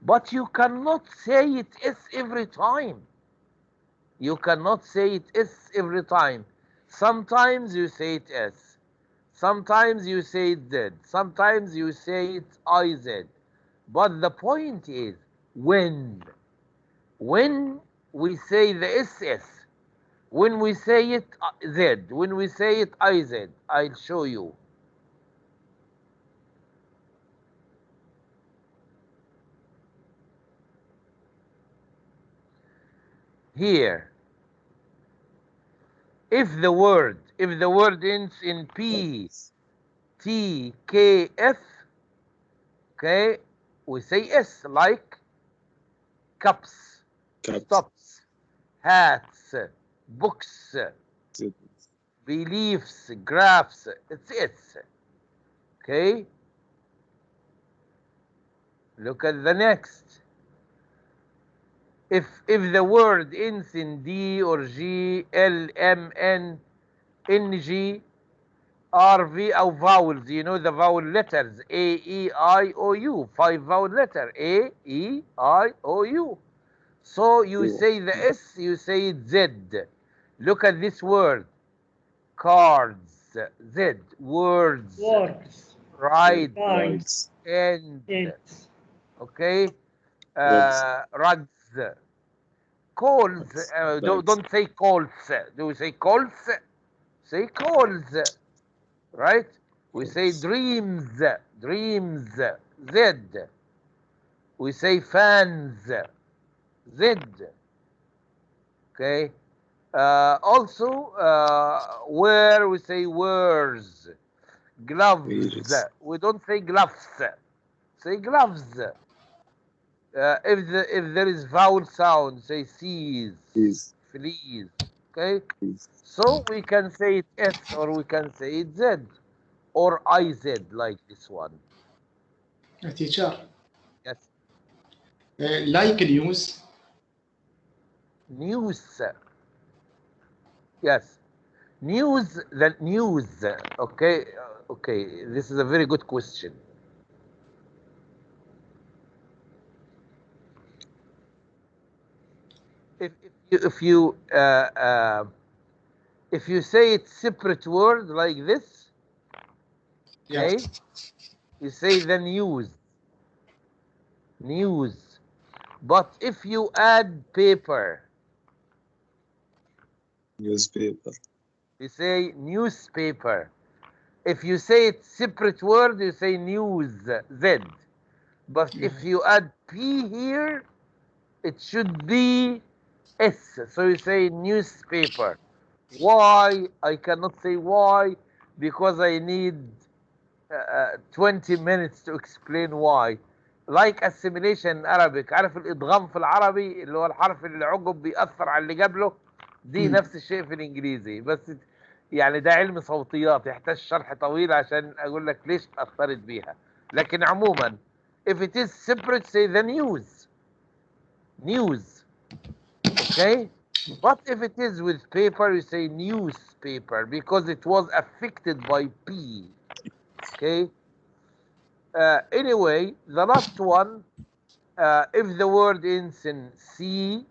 but you cannot say it S every time. You cannot say it S every time. Sometimes you say it S. Sometimes you say it Z. Sometimes you say it IZ. But the point is, when we say the SS, when we say it Z, when we say it IZ, I'll show you. Here, if the word ends in P, T, K, F, Okay, we say S like cups, stops, hats, books, beliefs, graphs. It's S. Okay. Look at the next. If the word ends in D or G, L, M, N, N, G, R, V, or vowels, you know the vowel letters A, E, I, O, U. 5 vowel letter A, E, I, O, U. So you say the S, you say it Z. Look at this word. Cards, Z. Words. Rides. And. Okay. Rugs. Calls. Don't say calls. Do we say calls? Say calls. Right? We say dreams. Dreams. Z. We say fans. Z. Okay. Also, where we say wears. Gloves. We don't say gloves. Say gloves. If there is vowel sound, say sees, fleas. Okay. So we can say it S or we can say it Z or IZ like this one. Teacher. Yes. Like news. News. Yes. News, the news. Okay. Okay. This is a very good question. If you say it's separate word like this, okay, you say the news. News. But if you add paper, newspaper, you say newspaper. If you say it's separate word, you say news, Z. But if you add P here, it should be S. So you say newspaper. Why? I cannot say why, because I need 20 minutes to explain why. Like assimilation in Arabic. عارف الإدغام في العربي اللي هو الحرف اللي عقب بيأثر على اللي قبله؟ دي نفس الشيء في الإنجليزي. بس يعني ده علم صوتيات يحتاج شرح طويل عشان أقول لك ليش تأثرت بيها. لكن عموما if it is separate say the news. News. Okay? But if it is with paper, you say newspaper because it was affected by P. Okay? Anyway, the last one, if the word ends in C,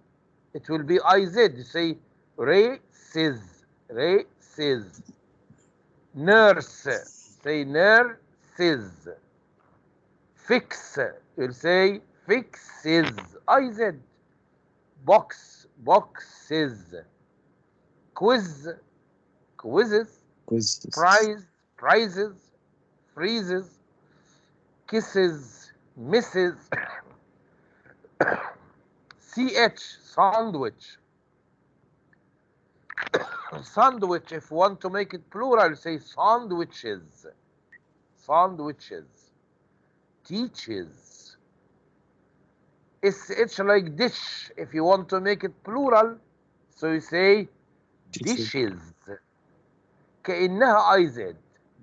it will be IZ. You say races. Races. Nurse. Say nurses. Fix. You'll say fixes. IZ. Box. Boxes. Quiz. Quizzes. Prize. Prizes. Freezes. Kisses. Misses. CH. Sandwich. Sandwich. If you want to make it plural, say sandwiches. Sandwiches. Teaches. SH like dish. If you want to make it plural, so you say dishes. كأنها IZ.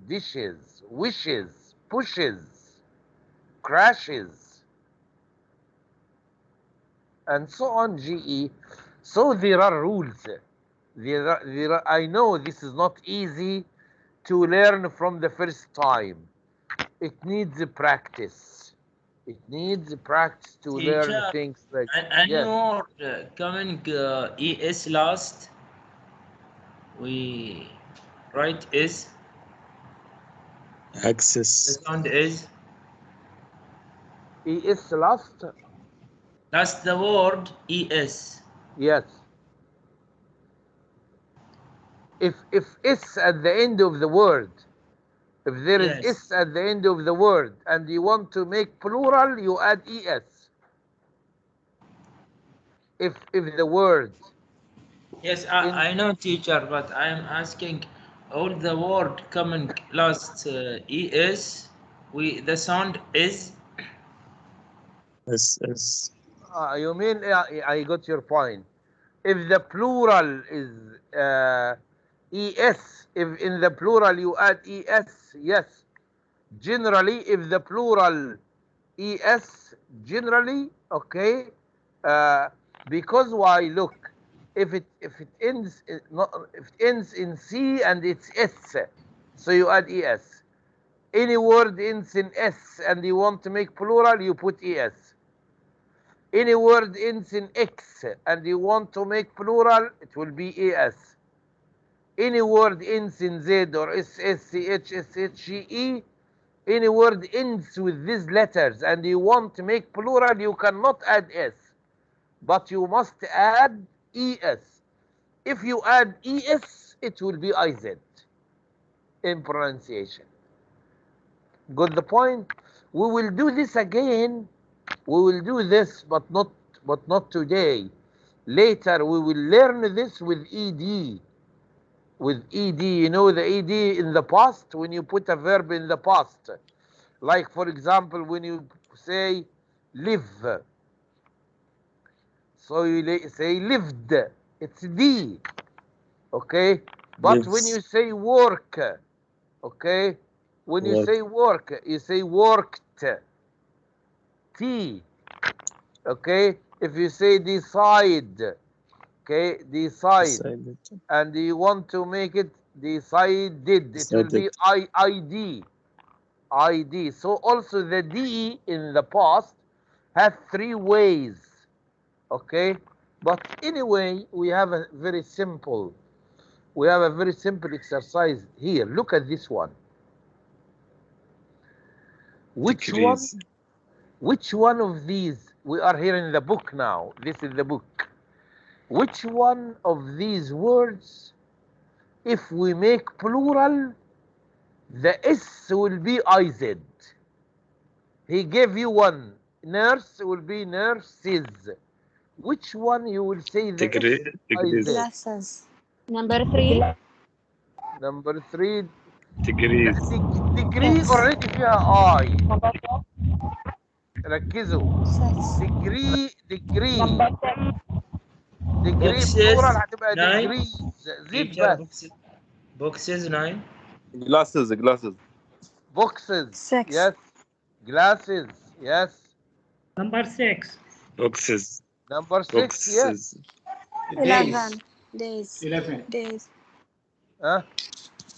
Dishes. Wishes. Pushes. Crashes. And so on, GE. So there are rules. I know this is not easy to learn from the first time. It needs practice. It needs practice to learn things like any word coming ES last, we write is. Access. The sound is. ES last? That's the word ES. Yes. If S at the end of the word, if there is S at the end of the word and you want to make plural, you add ES. If the word. Yes, I know, teacher, but I am asking all the word coming last ES, the sound is. SS. You mean, I got your point. If the plural is ES, if in the plural you add ES, yes. Generally, if the plural ES, generally, okay, because why? Look, if it ends in C and it's S, so you add ES. Any word ends in S and you want to make plural, you put ES. Any word ends in X and you want to make plural, it will be ES. Any word ends in Z or SS, CH, SH, E, any word ends with these letters and you want to make plural, you cannot add S, but you must add ES. If you add ES, it will be IZ in pronunciation. Got the point? We will do this again. We will do this, but not today. Later, we will learn this with ED. With ED, you know the ED in the past, when you put a verb in the past. Like, for example, when you say live. So you say lived. It's D. Okay? But Lives. when you say work, okay? When you say work, you say worked. T. Okay? If you say decide, okay, decide, and you want to make it decided, it will be ID. ID. So also the D in the past has 3 ways. Okay? But anyway, we have a very simple exercise here. Look at this one. Which one of these, we are here in the book now. This is the book. Which one of these words, if we make plural, the S will be IZ? He gave you one. Nurse will be nurses. Which one you will say the IZ? Glasses. Number 3. Number 3. Degrees. Degree already فيها I. ركزوا. Degree plural هتبقى degrees. زد بس. Boxes 9. Glasses. Boxes. 6. Yes. Glasses. Yes. Number 6. Boxes. Number 6. Yes. 11. Days. 11. Days. ها؟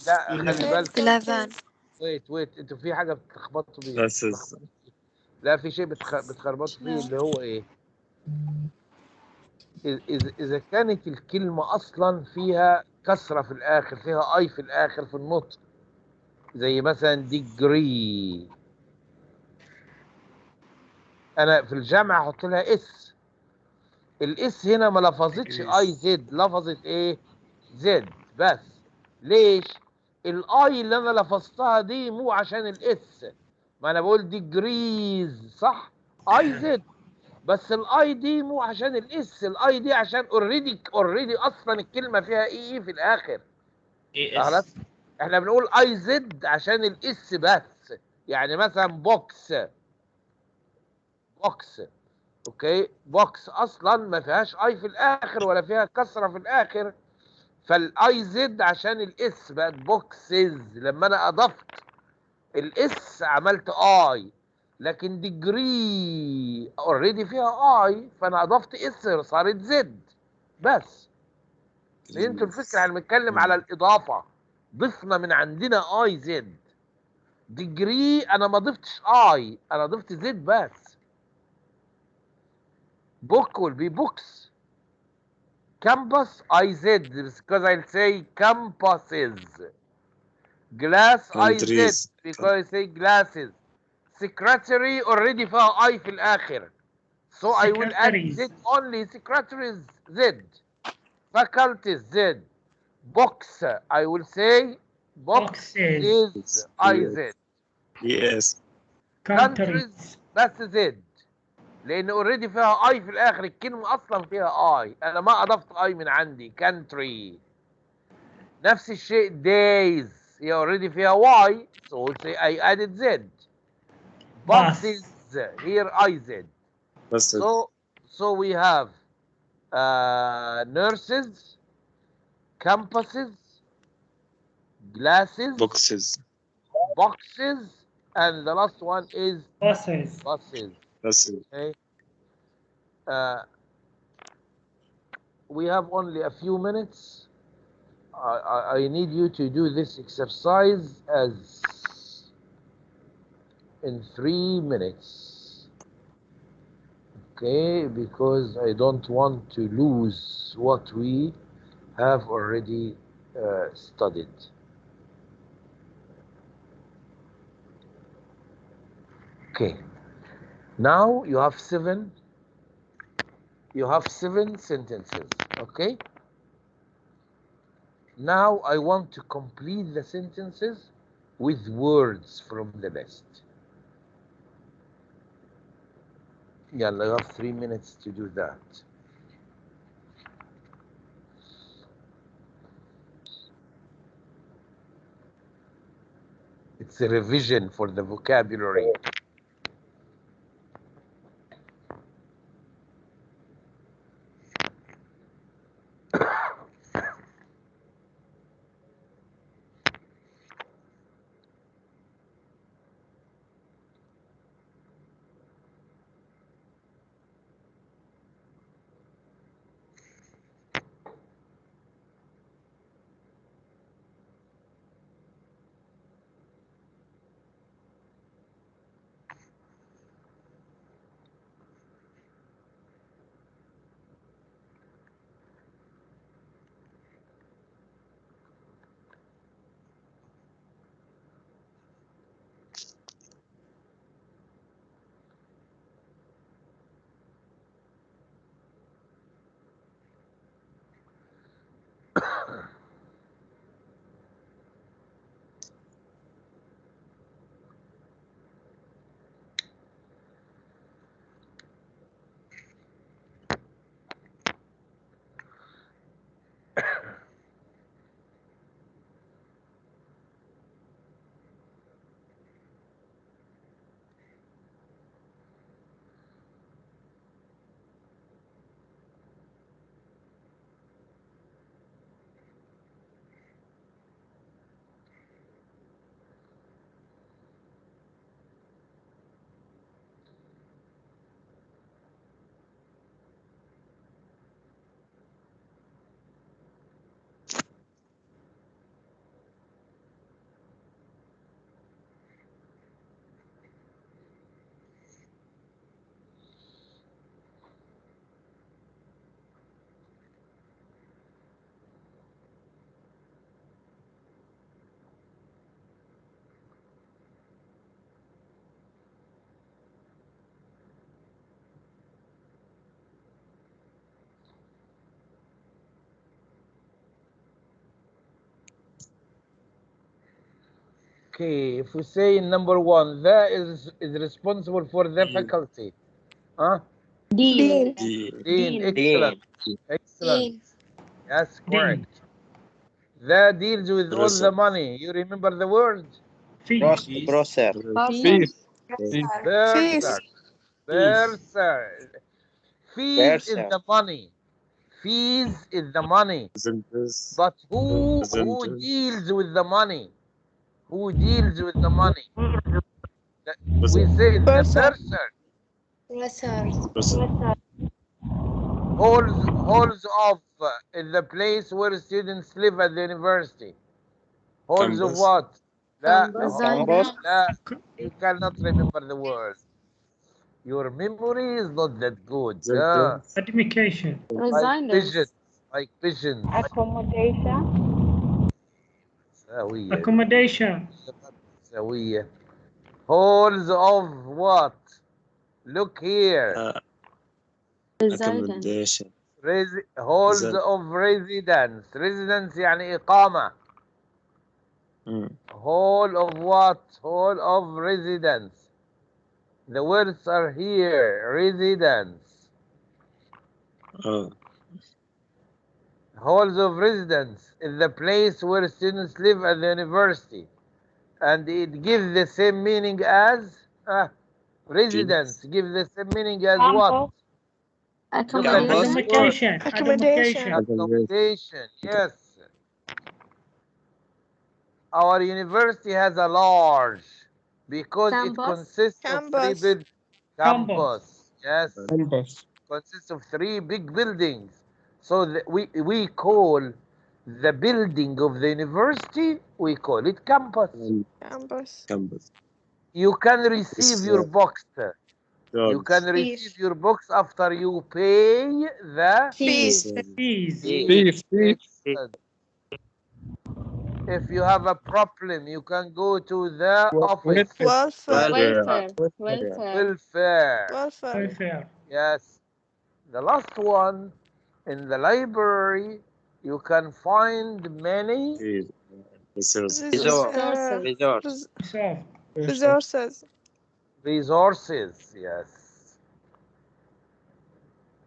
لا خلي بالك. 11. wait انتوا في حاجة بتخبطوا بيها. Glasses. لا في شيء بتخربطوا فيه اللي هو ايه؟ إذا كانت الكلمة أصلا فيها كسرة في الآخر، فيها أي في الآخر في النطق، زي مثلا degree، أنا في الجامعة أحط لها اس. الاس هنا ما لفظتش اي زد، لفظت ايه؟ زد بس. ليش؟ الاي اللي أنا لفظتها دي مو عشان الاس، ما أنا بقول degrees صح؟ اي زد، بس الاي دي مو عشان الاس، الاي دي عشان اوريدي اصلا الكلمه فيها اي في الاخر. خلاص احنا بنقول اي زد عشان الاس بس. يعني مثلا بوكس، اوكي، بوكس اصلا ما فيهاش اي في الاخر ولا فيها كسره في الاخر، فالاي زد عشان الاس بقت بوكسز. لما انا اضفت الاس عملت اي، لكن ديجري اوريدي فيها اي فانا اضفت اس صارت زد بس. فهمتوا الفكره؟ احنا بنتكلم على الاضافه، ضفنا من عندنا اي زد. ديجري انا ما ضفتش اي، انا ضفت زد بس. book will be books. Campus I Z because I'll say campuses. Glass I Z because I say glasses. Secretary already فيها I في الآخر. So I will add Z only. Secretaries Z. Faculties Z. Box I will say boxes I Z. Yes. Countries بس Z. لأن already فيها I في الآخر، الكلمة أصلا فيها I، أنا ما أضفت I من عندي. Country. نفس الشيء days هي already فيها Y so we'll say I added Z. Buses here I Z. That's it. So we have nurses, compasses, glasses, Boxes. boxes, and the last one is Buses. buses. That's it. Okay. We have only a few minutes. I need you to do this exercise as in 3 minutes. Okay, because I don't want to lose what we have already studied. Okay, now you have seven sentences. Okay, now I want to complete the sentences with words from the list. Yeah, I have 3 minutes to do that. It's a revision for the vocabulary. Okay, if we say in number 1, that is responsible for the faculty. Huh? Dean. Dean, excellent. Excellent. Yes, correct. That deals with all the money. You remember the word? Grocer. Fees. Bursar. Bursar. Fees is the money. Fees is the money. But who deals with the money? Who deals with the money? We say the bursar. Halls of is the place where students live at the university. Halls of what? You cannot remember the word. Your memory is not that good. Education. Like pigeons. Accommodation. Accommodation. Halls of what? Look here. Accommodation. Halls of residence. Residence يعني إقامة. Hall of what? Hall of residence. The words are here. Residence. Halls of residence is the place where students live at the university. And it gives the same meaning as Residence. Give the same meaning as what? Accommodation. Accommodation. Yes. Our university has a large because it consists of three big campus. Yes. Consists of three big buildings. So we call the building of the university, we call it campus. Campus. You can receive your box. You can receive your books after you pay the Fees. If you have a problem, you can go to the office. Welfare. Yes. The last one, in the library, you can find many resources. Yes.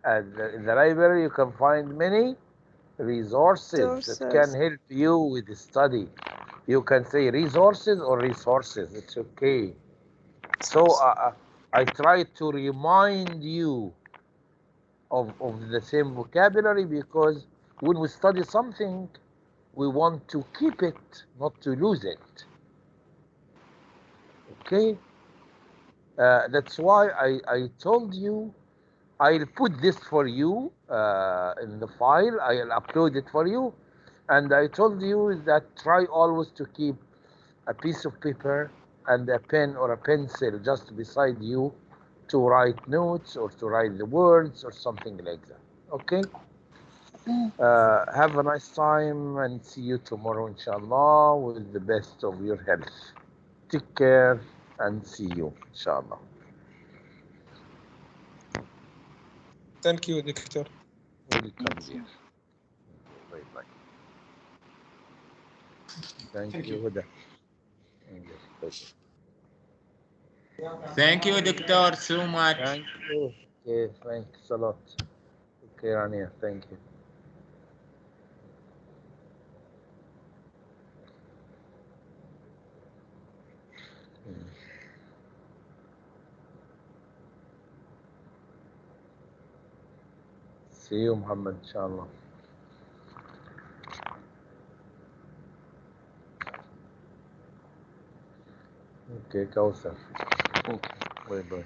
In the library, you can find many resources that can help you with the study. You can say resources or resources. It's okay. So I try to remind you of the same vocabulary because when we study something, we want to keep it, not to lose it. Okay? That's why I told you I'll put this for you in the file. I'll upload it for you. And I told you that try always to keep a piece of paper and a pen or a pencil just beside you to write notes or to write the words or something like that. Okay? Have a nice time and see you tomorrow, inshallah, with the best of your health. Take care and see you, inshallah. Thank you, Doctor. Welcome, dear. Bye-bye. Thank you, Huda. Thank you, Doctor, so much. Thank you. Okay, thanks a lot. Okay, Rania, thank you. See you, Muhammad, inshallah. Okay, Kausar. Okay, bye-bye.